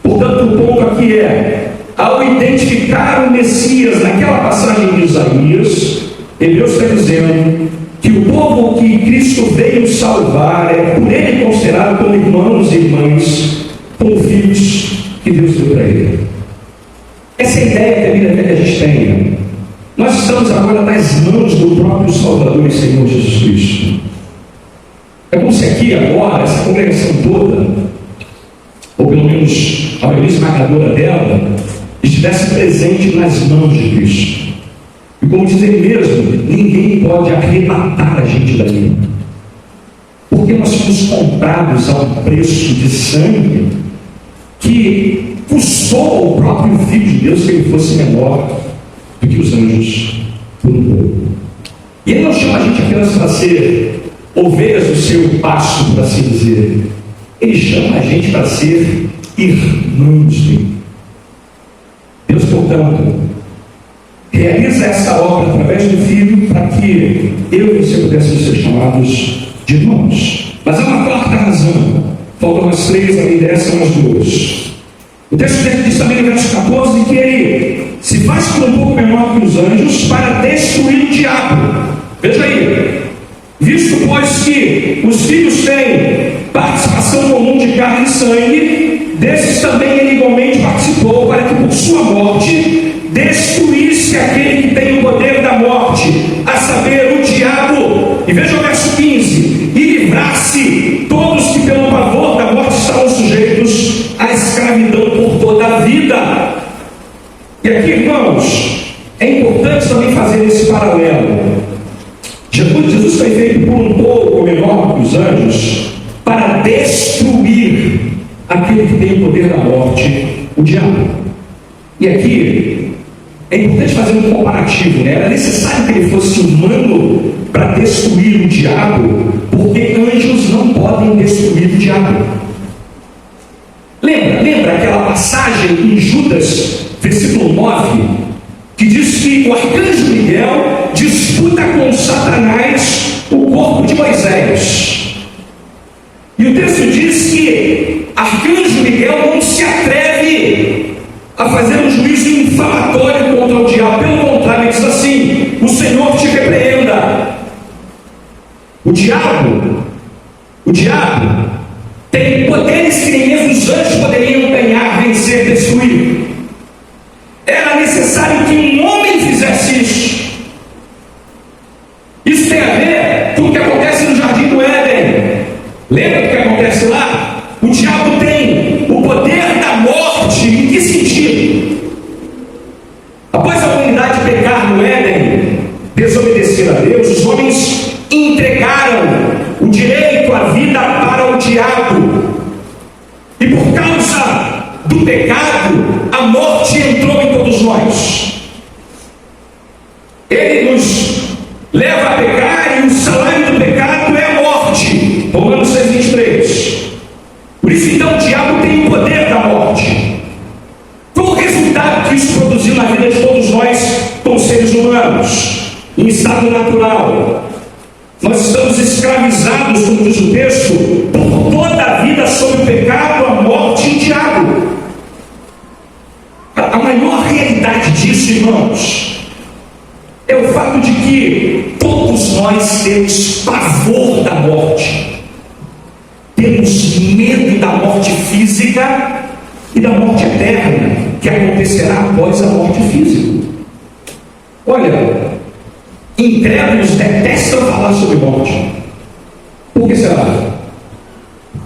Portanto, o ponto aqui é: ao identificar o Messias naquela passagem de Isaías, Deus está dizendo que o povo que Cristo veio salvar é por ele considerado como irmãos e irmãs, como filhos que Deus deu para ele. Essa é a ideia que a gente tem. Nós estamos agora nas mãos do próprio Salvador e Senhor Jesus Cristo. É como se aqui agora, essa congregação toda, ou pelo menos a maioria esmagadora dela, estivesse presente nas mãos de Cristo. E como diz ele mesmo, ninguém pode arrebatar a gente dali. Porque nós fomos comprados a um preço de sangue que custou ao próprio Filho de Deus que ele fosse menor do que os anjos por um pouco. E ele não chama a gente apenas para ser ovelhas do seu pasto, por assim dizer. Ele chama a gente para ser irmãos dele. Deus, portanto, realiza essa obra através do Filho para que eu e você pudéssemos ser chamados de irmãos. Mas há uma quarta razão. Faltam as três, além dessa, são as duas. O texto diz também no verso 14 que ele se faz por um pouco menor que os anjos para destruir o diabo. Veja aí. Visto, pois, que os filhos têm participação comum de carne e sangue, desses também ele igualmente participou, para que por sua morte destruísse aquele que tem o poder da morte, a saber, o diabo. E veja o verso 15: e livrasse todos que pelo pavor da morte estavam sujeitos à escravidão por toda a vida. E aqui, irmãos, é importante também fazer esse paralelo. Jesus foi feito por um pouco menor que os anjos para destruir aquele que tem o poder da morte, o diabo. E aqui é importante fazer um comparativo, né? Era necessário que ele fosse humano para destruir o diabo, porque anjos não podem destruir o diabo. Lembra aquela passagem em Judas, versículo 9, que diz que o arcanjo Miguel disputa com Satanás o corpo de Moisés. E o texto diz que arcanjo Miguel não se atreve a fazer um juízo infamatório contra o diabo. Pelo contrário, ele diz assim: o Senhor te repreenda. O diabo tem poderes que nem mesmo os anjos poderiam ganhar, vencer, destruir. Era necessário que um homem fizesse isso. Isso tem a ver com o que acontece no Jardim do Éden. Lembra do que acontece lá? O diabo tem o poder da morte. Em que sentido? Após a humanidade pecar no Éden, desobedecer a Deus, os homens entregaram o direito à vida para o diabo. E por causa do pecado, a morte entrou em todos nós. Ele nos leva a pecar e o salário do pecado é a morte. Romanos 6,23. Por isso, então, o diabo tem o poder da morte. Qual o resultado que isso produziu na vida de todos nós, como seres humanos, em estado natural? Nós estamos escravizados, como diz o texto, por toda a vida sob o pecado, a morte e o diabo. A maior realidade disso, irmãos, é o fato de que todos nós temos pavor da morte. Temos medo da morte física e da morte eterna, que acontecerá após a morte física. Olha, incrédulos detestam falar sobre morte. Por que será?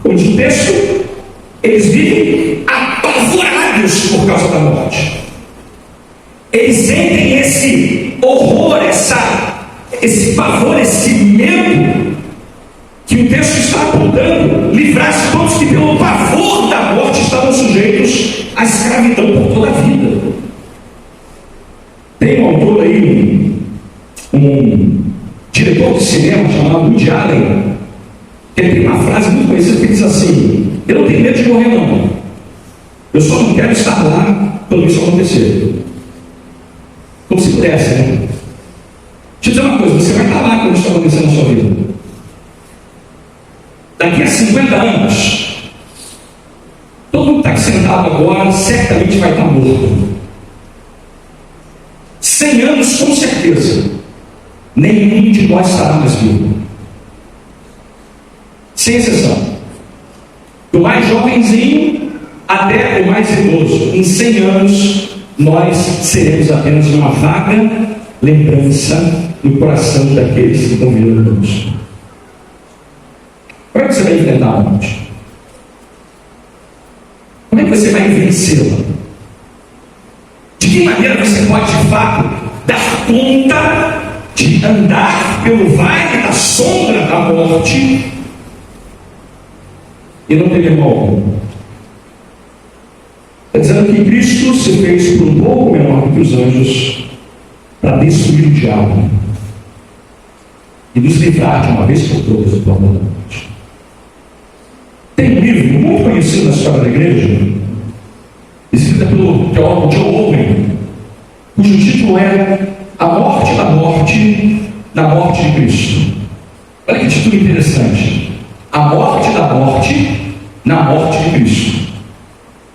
Como diz o texto, eles vivem apavorados por causa da morte. Eles sentem esse horror, esse pavor, esse medo que o texto está apontando. Livrar-se todos que pelo pavor da morte estavam sujeitos à escravidão por toda a vida. Tem um autor aí, um diretor de cinema chamado Woody Allen, que ele tem uma frase muito conhecida que diz assim: eu não tenho medo de morrer não, eu só não quero estar lá quando isso acontecer. Como se pudesse, né? Deixa eu dizer uma coisa: você vai estar lá quando isso acontecer na sua vida. Daqui a 50 anos, todo mundo que está sentado agora certamente vai estar morto. 100 anos, com certeza, nenhum de nós estará mais vivo. Sem exceção. Do mais jovenzinho até o mais idoso. Em 100 anos, nós seremos apenas uma vaga lembrança no coração daqueles que estão virando luz. Como é que você vai enfrentar a morte? Como é que você vai vencê-la? De que maneira você pode, de fato, dar conta de andar pelo vale da sombra da morte e não ter mal algum? Está dizendo que Cristo se fez por um pouco menor do que os anjos para destruir o diabo e nos livrar de uma vez por todas do amor da morte. Tem um livro muito conhecido na história da igreja, escrita pelo teólogo John Owen, cujo título é A Morte da Morte de Cristo. Olha que título interessante. A morte da morte na morte de Cristo.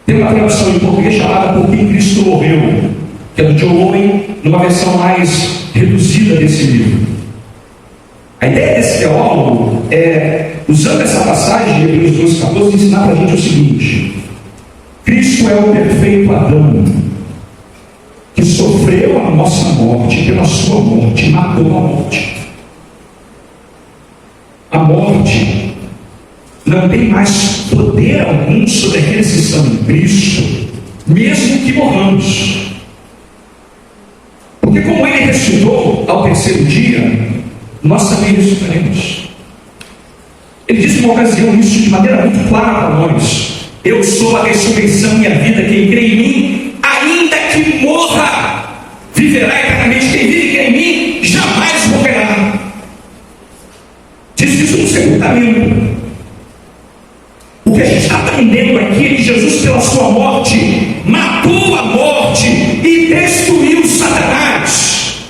Tem uma tradução em português chamada Por que Cristo morreu, que é do John Owen, numa versão mais reduzida desse livro. A ideia desse teólogo é, usando essa passagem de Hebreus 12,14, ensinar para a gente o seguinte: Cristo é o perfeito Adão, que sofreu a nossa morte, pela sua morte, matou a morte. A morte não tem mais poder algum sobre aqueles que estão em Cristo, mesmo que morramos. Porque como Ele ressuscitou ao terceiro dia, nós também ressuscitaremos. Ele disse numa ocasião isso de maneira muito clara para nós: eu sou a ressurreição e a vida, quem crê em mim, ainda que morra, viverá eternamente. Quem vive e crê em mim, jamais morrerá. Diz isso no segundo capítulo. O que a gente está aprendendo aqui é que Jesus, pela sua morte, matou a morte e destruiu Satanás.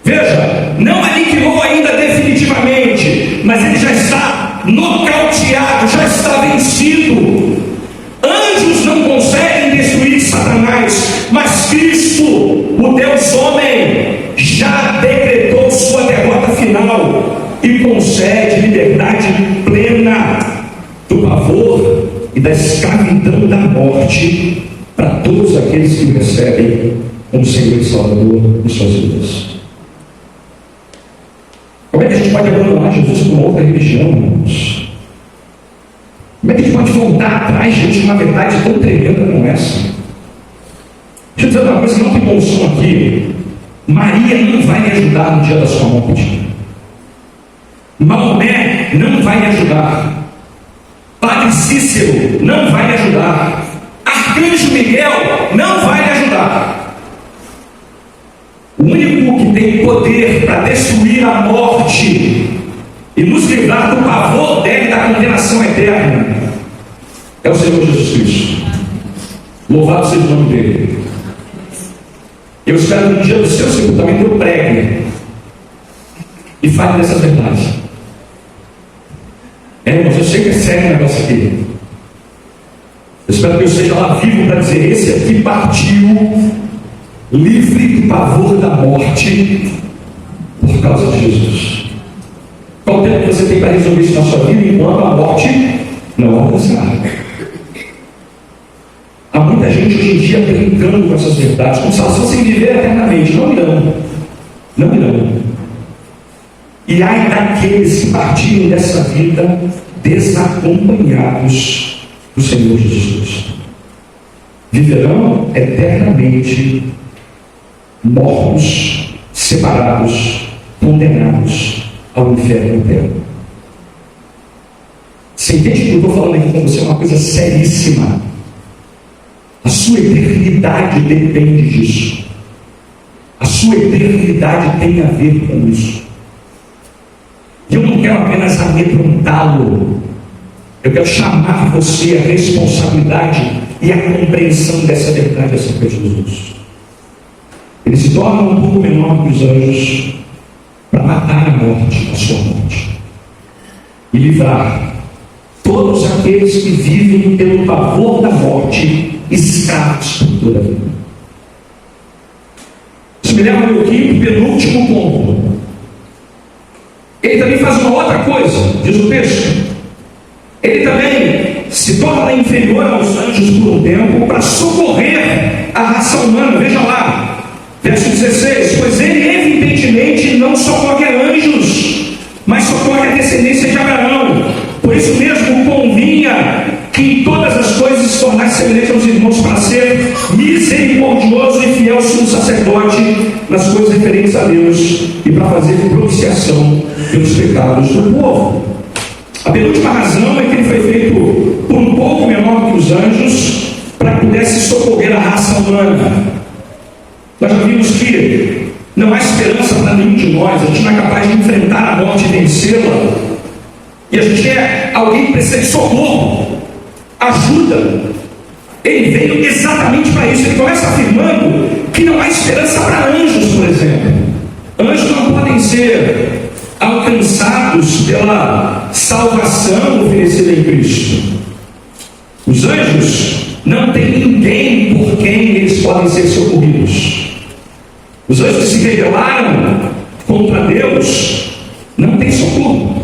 Veja, não aniquilou ainda definitivamente, mas ele já está nocauteado, já está vencido. Anjos não conseguem destruir Satanás, mas Cristo, o Deus homem, já decretou sua derrota final e concede liberdade plena do pavor e da escravidão da morte para todos aqueles que o recebem como Senhor e Salvador de suas vidas. Como é que a gente pode abandonar Jesus por uma outra religião, irmãos? Como é que a gente pode voltar atrás diante de uma verdade tão tremenda como essa? Deixa eu dizer uma coisa, não tem bom som aqui. Maria não vai me ajudar no dia da sua morte. Maomé não vai me ajudar. Padre Cícero não vai me ajudar. Arcanjo Miguel não vai me ajudar. O único que tem poder para destruir a morte e nos livrar do pavor dela e da condenação eterna é o Senhor Jesus Cristo. Louvado seja o nome dele. Eu espero que no dia do seu sepultamento eu pregue e fale dessas verdades. Irmãos, eu sei que é sério o negócio aqui. Eu espero que eu esteja lá vivo para dizer: esse aqui partiu livre do pavor da morte por causa de Jesus. Qual o tempo que você tem para resolver isso na sua vida enquanto a morte não alcançar? Há muita gente hoje em dia brincando com essas verdades, como se elas fossem viver eternamente. Não irão. Não irão. E ai daqueles que partirem dessa vida desacompanhados do Senhor Jesus. Viverão eternamente mortos, separados, condenados ao inferno eterno. Você entende que eu estou falando aqui com você? É uma coisa seríssima. A sua eternidade depende disso. A sua eternidade tem a ver com isso. E eu não quero apenas amedrontá-lo. Eu quero chamar você à responsabilidade e à compreensão dessa verdade acerca de Jesus. Ele se torna um pouco menor que os anjos para matar a morte, a sua morte, e livrar todos aqueles que vivem pelo pavor da morte, escravos por toda a vida. Isso me leva ao meu quinto e penúltimo ponto. Ele também faz uma outra coisa, diz o texto. Ele também se torna inferior aos anjos por um tempo para socorrer a raça humana. Veja lá, verso 16: pois ele evidentemente não socorre anjos, mas socorre a descendência de Abraão. Por isso mesmo convinha que em todas as coisas se tornasse semelhante aos irmãos, para ser misericordioso e fiel sumo sacerdote nas coisas referentes a Deus e para fazer propiciação pelos pecados do povo. A penúltima razão é que ele foi feito por um pouco menor que os anjos, para que pudesse socorrer a raça humana. Nós já vimos que não há esperança para nenhum de nós. A gente não é capaz de enfrentar a morte e vencê-la. E a gente é alguém que precisa de socorro, ajuda. Ele veio exatamente para isso. Ele começa afirmando que não há esperança para anjos, por exemplo. Anjos não podem ser alcançados pela salvação oferecida em Cristo. Os anjos não têm ninguém por quem eles podem ser socorridos. Os anjos que se rebelaram contra Deus não têm socorro.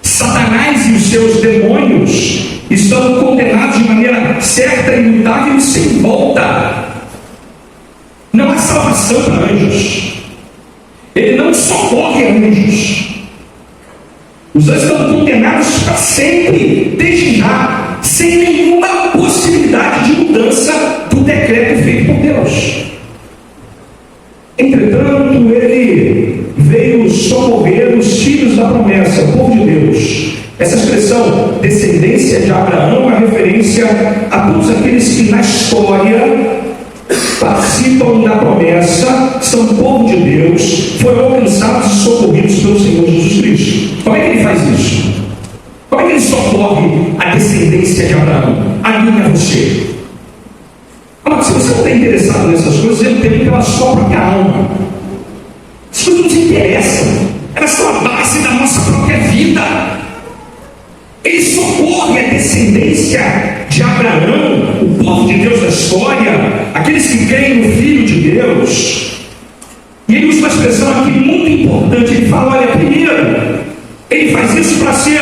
Satanás e os seus demônios estão condenados de maneira certa, imutável e sem volta. Não há salvação para anjos. Ele não socorre anjos. Os anjos estão condenados para sempre, desde já, sem nenhuma possibilidade de mudança do decreto feito por Deus. Entretanto, ele veio socorrer os filhos da promessa, o povo de Deus. Essa expressão, descendência de Abraão, é referência a todos aqueles que na história participam da promessa, são povo de Deus, foram alcançados e socorridos pelo Senhor Jesus Cristo. Como é que ele faz isso? Como é que ele socorre a descendência de Abraão? A mim e a você. Mas se você não está interessado nessas coisas, ele tem pela sua própria alma. As coisas não te interessam, elas são a base da nossa própria vida. Ele socorre a descendência de Abraão, o povo de Deus da história, aqueles que creem no Filho de Deus. E ele usa uma expressão aqui muito importante. Ele fala: olha, primeiro, ele faz isso para ser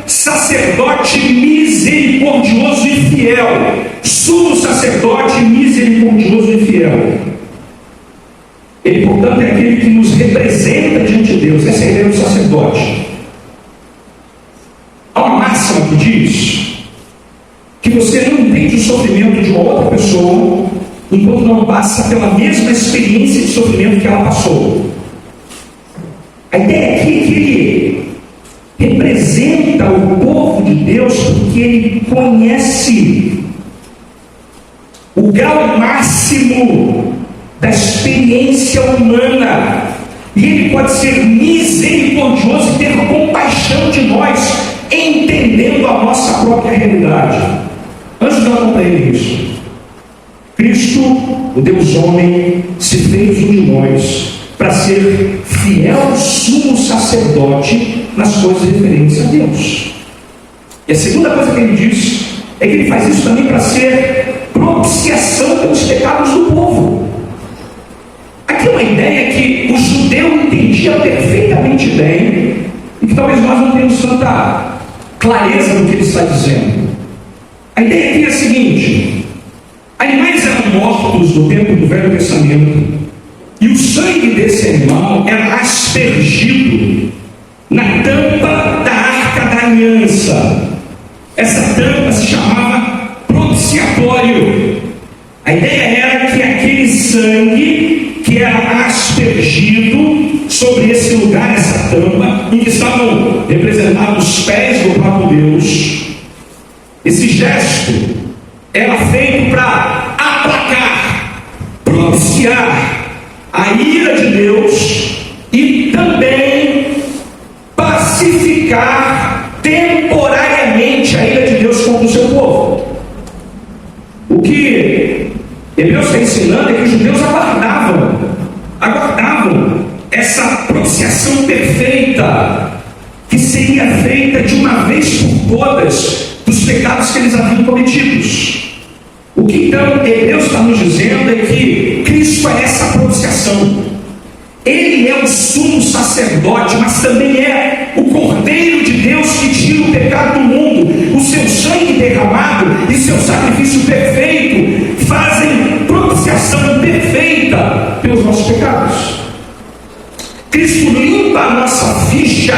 sacerdote misericordioso e fiel. Sumo sacerdote misericordioso e fiel. Ele, portanto, é aquele que nos representa diante de Deus. Essa é a ideia do sacerdote. Há uma máxima que diz que você não entende o sofrimento de uma outra pessoa enquanto não passa pela mesma experiência de sofrimento que ela passou. A ideia aqui é que ele representa o povo de Deus porque ele conhece o grau máximo da experiência humana, e ele pode ser misericordioso e ter compaixão de nós, entendendo a nossa própria realidade. Antes de eu compreender isso, Cristo, o Deus homem, se fez um de nós para ser fiel sumo sacerdote nas coisas referentes a Deus. E a segunda coisa que ele diz é que ele faz isso também para ser propiciação pelos pecados do povo. Aqui é uma ideia que o judeu entendia perfeitamente bem e que talvez nós não tenhamos tanta clareza no que ele está dizendo. A ideia aqui é a seguinte: animais eram mortos no tempo do Velho Testamento e o sangue desse animal era aspergido na tampa da Arca da Aliança. Essa tampa se chamava propiciatório. A ideia era que aquele sangue que era aspergido sobre esse lugar, essa tampa, em que estavam representados os pés do próprio Deus, esse gesto era feito para aplacar, propiciar a ira de Deus e também pacificar temporariamente a ira de Deus contra o seu povo. O que Hebreus está ensinando é que os judeus aguardavam essa propiciação perfeita que seria feita de uma vez por todas dos pecados que eles haviam cometidos. O que então Hebreus está nos dizendo é que Cristo é essa propiciação. Ele é o sumo sacerdote, mas também é o Cordeiro de Deus que tira o pecado do mundo. O seu sangue derramado e seu sacrifício perfeito fazem propiciação perfeita pelos nossos pecados. Cristo limpa a nossa ficha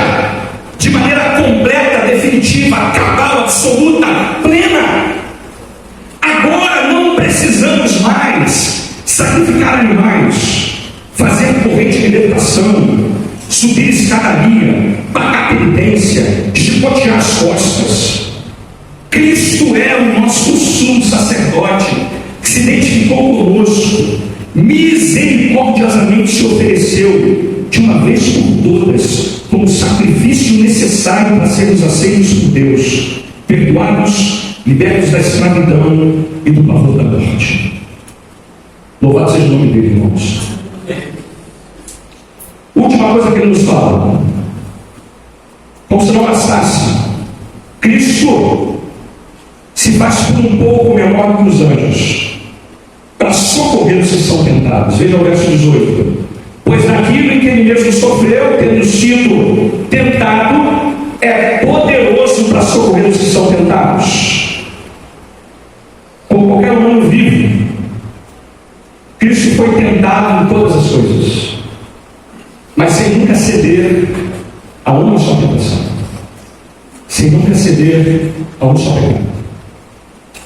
de maneira completa, definitiva, cabal, absoluta, plena. Agora não precisamos mais sacrificar animais, fazer corrente de meditação, subir escadaria, pagar penitência, chicotear as costas. Cristo é o nosso sumo sacerdote que se identificou conosco, misericordiosamente se ofereceu de uma vez por todas como sacrifício necessário para sermos aceitos por Deus, perdoados, libertos da escravidão e do pavor da morte. Louvado seja o nome dele, irmãos. Última coisa que ele nos fala: Como se não bastasse, Cristo se faz por um pouco menor do que os anjos, para socorrer os que são tentados. Veja o verso 18. Pois naquilo em que ele mesmo sofreu, tendo sido tentado, é poderoso para socorrer os que são tentados. Como qualquer humano vive, Cristo foi tentado em todas as coisas, mas sem nunca ceder a uma só tentação, sem nunca ceder a um só pecado.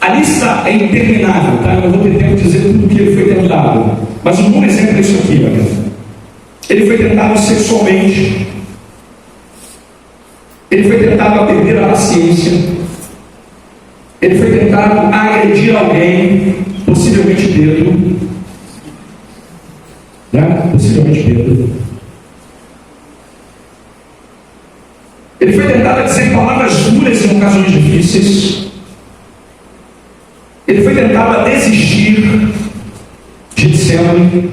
A lista é interminável, tá? Eu não vou ter tempo de dizer tudo o que ele foi tentado, mas um bom exemplo é isso aqui, galera. Ele foi tentado sexualmente, ele foi tentado a perder a paciência, ele foi tentado a agredir alguém, possivelmente Pedro, né? Possivelmente Pedro. Ele foi tentado a dizer palavras duras em ocasiões difíceis. Ele foi tentado a desistir de Getsemane.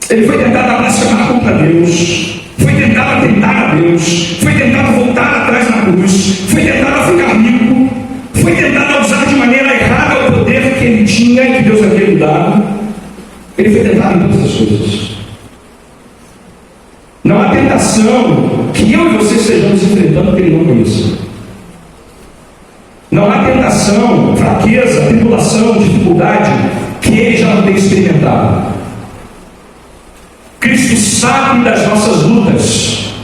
Ele foi tentado a blasfemar contra Deus. Foi tentado a tentar a Deus. Foi tentado a voltar atrás na cruz. Foi tentado a ficar rico. Foi tentado a usar de maneira errada o poder que ele tinha e que Deus havia lhe dado. Ele foi tentado em todas as coisas. Não há tentação que eu e você estejamos enfrentando que ele não conheça. Não há tentação, fraqueza, tribulação, dificuldade que ele já não tenha experimentado. Cristo sabe das nossas lutas,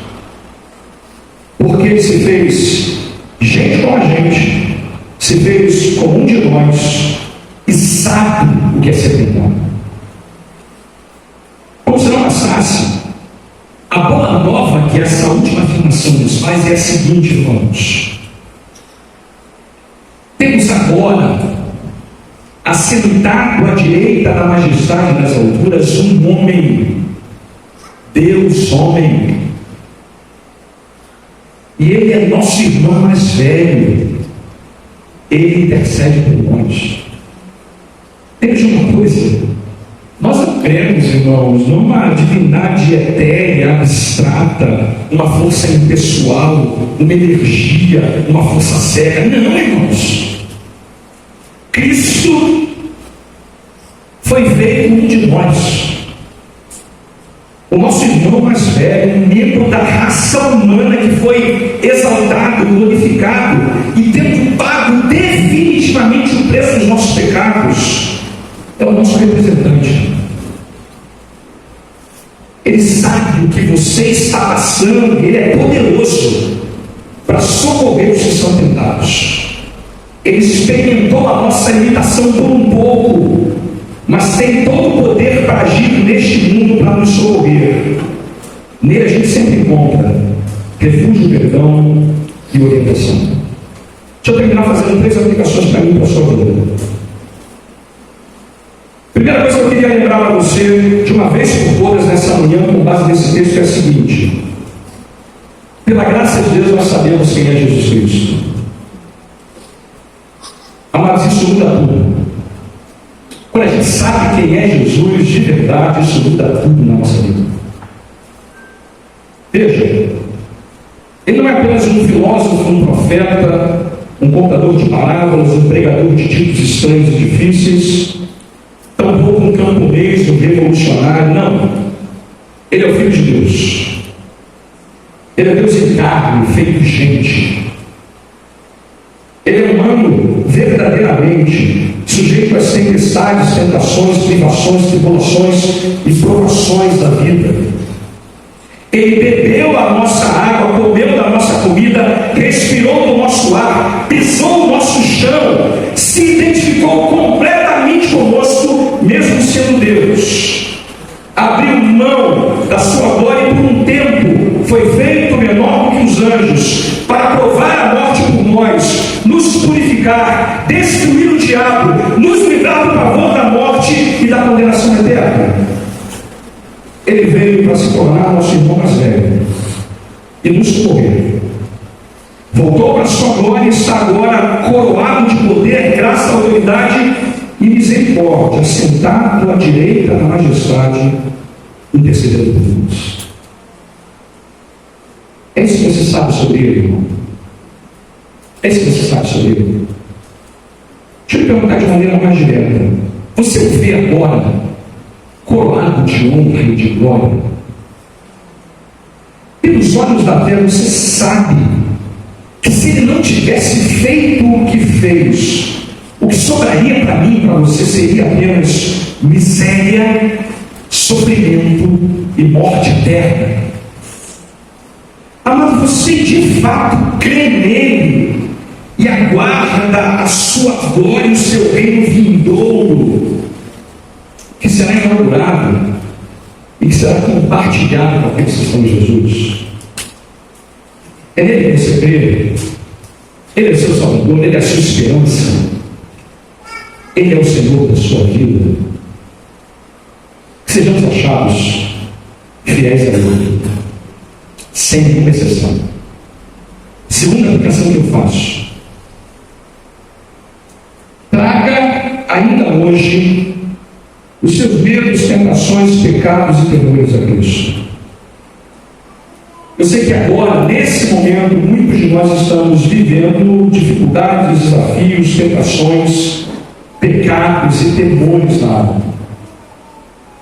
porque ele se fez gente como a gente, se fez como um de nós e sabe o que é ser tentado. Como se não bastasse, a boa nova que essa última afirmação nos faz é a seguinte, irmãos: temos agora, assentado à direita da majestade das alturas, um homem, Deus homem, e ele é nosso irmão mais velho, ele intercede por nós. Veja uma coisa, nós não cremos, irmãos, numa divindade etérea, abstrata, uma força impessoal, uma energia, uma força cega. Não, irmãos. Cristo foi feito um de nós. O nosso irmão mais velho, um membro da raça humana que foi exaltado, glorificado e tendo pago definitivamente o preço dos nossos pecados, é o nosso representante. Ele sabe o que você está passando, ele é poderoso para socorrer os que são tentados. Ele experimentou a nossa limitação por um pouco, mas tem todo o poder para agir neste mundo para nos socorrer. Nele a gente sempre encontra refúgio, perdão e orientação. Deixa eu terminar fazendo 3 aplicações para mim e para a sua vida. Primeira coisa que eu queria lembrar para você, de uma vez por todas nessa manhã, com base nesse texto, é a seguinte: pela graça de Deus nós sabemos quem é Jesus Cristo. Amados, isso muda tudo. Quando a gente sabe quem é Jesus de verdade, isso muda tudo na nossa vida. Veja, ele não é apenas um filósofo, um profeta, um contador de parábolas, um pregador de ditos estranhos e difíceis, tampouco um camponês, um revolucionário. Não. Ele é o Filho de Deus. Ele é Deus em carne, feito de gente. Ele é humano verdadeiramente, sujeito às tempestades, tentações, privações, tribulações e provações da vida. Ele bebeu a nossa água, comeu da nossa comida, respirou do nosso ar, pisou o nosso chão, se identificou completamente conosco, mesmo sendo Deus. Abriu mão da sua glória e por um tempo foi feito menor do que os anjos, para provar a morte por nós, nos purificar, destruir o diabo, nos livrar do pavor da morte e da condenação eterna. Ele veio para se tornar nosso irmão mais velho e nos socorrer. Voltou para a sua glória e está agora coroado de poder, graça, autoridade e misericórdia, sentado à direita da majestade, intercedendo por nós. É isso sabe sobre ele, irmão? É isso que você sabe sobre ele. Deixa eu lhe perguntar de maneira mais direta. Você o vê agora coroado de honra e de glória? Pelos olhos da terra, você sabe que se ele não tivesse feito o que fez, o que sobraria para mim e para você seria apenas miséria, sofrimento e morte eterna. Amado, você de fato crê nele e aguarda a sua glória e o seu reino vindouro, que será inaugurado e que será compartilhado com aqueles que estão em Jesus. É nele que você crê. Ele é o seu Salvador, ele é a sua esperança, ele é o Senhor da sua vida. Que sejamos achados fiéis a ele, sem nenhuma exceção. Segunda aplicação que eu faço: traga ainda hoje os seus medos, tentações, pecados e temores a Cristo. Eu sei que agora, nesse momento, muitos de nós estamos vivendo dificuldades, desafios, tentações, pecados e temores na alma.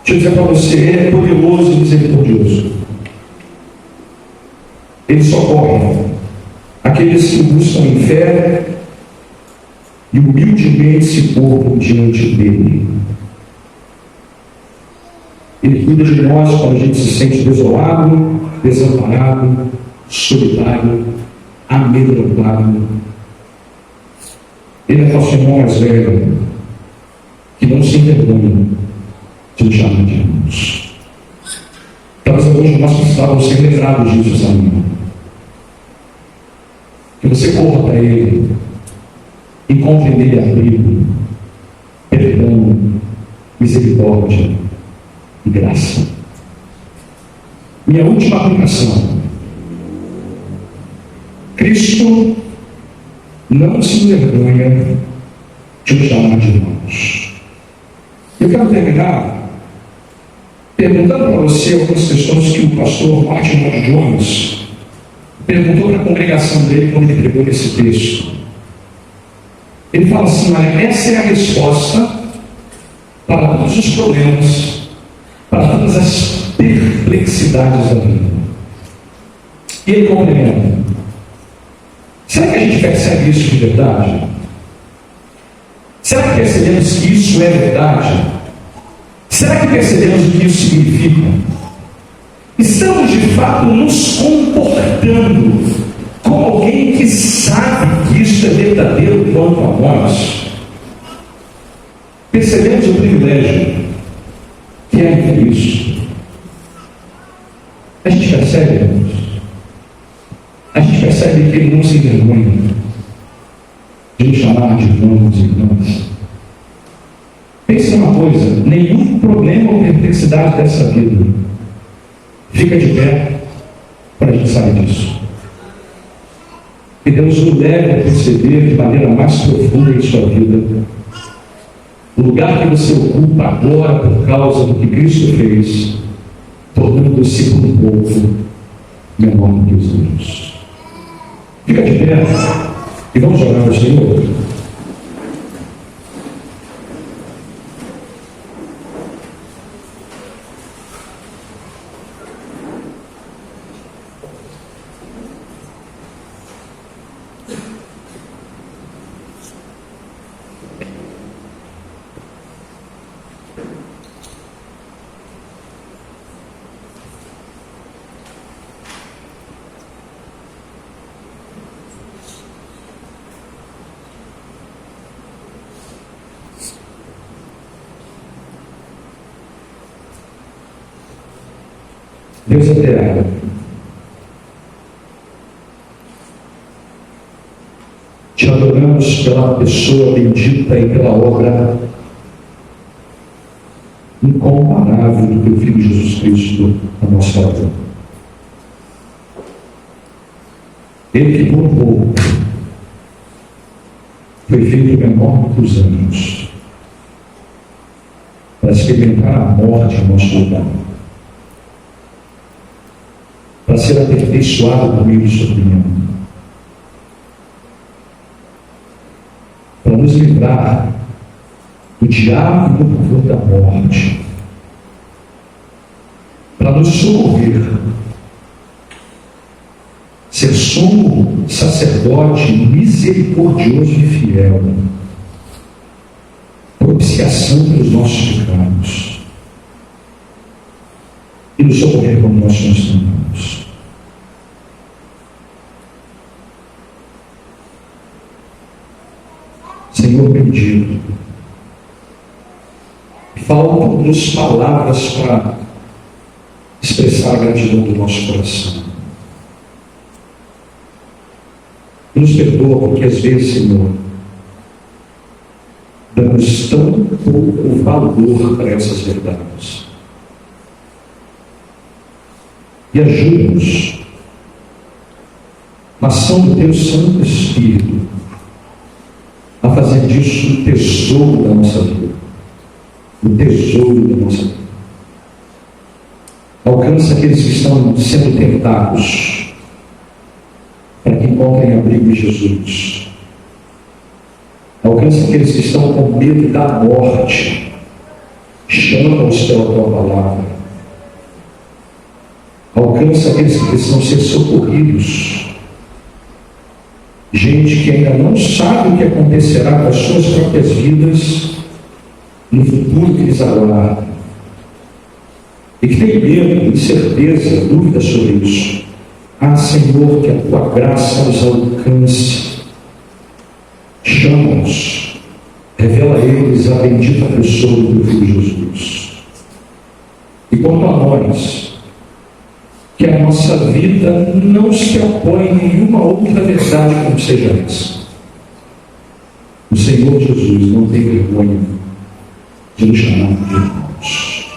Deixa eu dizer para você, ele é poderoso e misericordioso. Ele socorre aqueles que buscam em fé e humildemente se curvam diante dele. Ele cuida de nós quando a gente se sente desolado, desamparado, solitário, amedrontado. Ele é nosso irmão mais velho, que não se envergonha de nos chamar de irmãos. Talvez hoje nós precisávamos ser lembrados disso, essa manhã. Que você corra para ele, encontre nele abrigo, perdão, misericórdia e graça. Minha última aplicação: Cristo não se envergonha de nos chamar de irmãos. Eu quero terminar perguntando para você algumas questões que o pastor Martin Lloyd Jones perguntou para a congregação dele quando ele pregou nesse texto. Ele fala assim: olha, essa é a resposta para todos os problemas, para todas as perplexidades da vida. E ele complementa: será que a gente percebe isso de verdade? Será que percebemos que isso é verdade? Será que percebemos o que isso significa? Estamos de fato nos comportando como alguém que sabe que isso é verdadeiro quanto a nós? Percebemos o privilégio que é em Cristo. A gente percebe, irmãos? A gente percebe que ele não se envergonha de nos chamar de irmãos e irmãs. Pense numa coisa: nenhum problema ou perplexidade dessa vida fica de pé para a gente sair disso. Que Deus nos leve a perceber de maneira mais profunda em sua vida o lugar que você ocupa agora por causa do que Cristo fez, tornando-se um povo menor do que os outros. Fica de pé e vamos orar ao Senhor. Deus eterno, te adoramos pela pessoa bendita e pela obra incomparável do teu Filho Jesus Cristo a nossa vida. Ele que por pouco foi feito menor que os anjos para experimentar a morte em nosso lugar, para para ser aperfeiçoado por meio do sofrimento, para nos livrar do diabo e do pavor da morte, para nos socorrer, ser sumo sacerdote misericordioso e fiel, propiciação pelos nossos pecados e nos socorrer como nós somos tentados. Senhor bendito, faltam-nos palavras para expressar a gratidão do nosso coração. Nos perdoa porque às vezes, Senhor, damos tão pouco valor para essas verdades. E ajuda-nos, na ação do Teu Santo Espírito, a fazer disso o tesouro da nossa vida. O tesouro da nossa vida. Alcança aqueles que estão sendo tentados, para que encontrem abrigo em Jesus. Alcança aqueles que estão com medo da morte, chama-os pela Tua palavra. Alcança aqueles que precisam ser socorridos, gente que ainda não sabe o que acontecerá com as suas próprias vidas no futuro que lhes aguarda, e que tem medo, incerteza, dúvida sobre isso. Ah, Senhor, que a Tua graça os alcance. Chama-os, revela a eles a bendita pessoa do Teu Filho Jesus. E quanto a nós, que a nossa vida não se apoie em nenhuma outra verdade que não seja essa. O Senhor Jesus não tem vergonha de nos chamar de irmãos.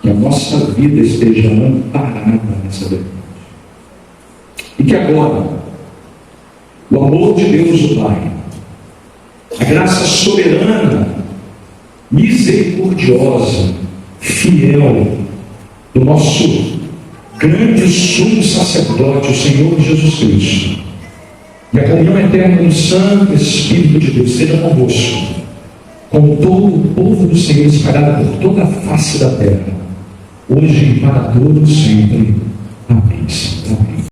Que a nossa vida esteja amparada nessa verdade. E que agora, o amor de Deus, o Pai, a graça soberana, misericordiosa, fiel, do nosso grande sumo sacerdote, o Senhor Jesus Cristo, e a comunhão eterna do Santo Espírito de Deus seja convosco, com todo o povo do Senhor espalhado por toda a face da terra, hoje e para todos sempre. Amém. Amém.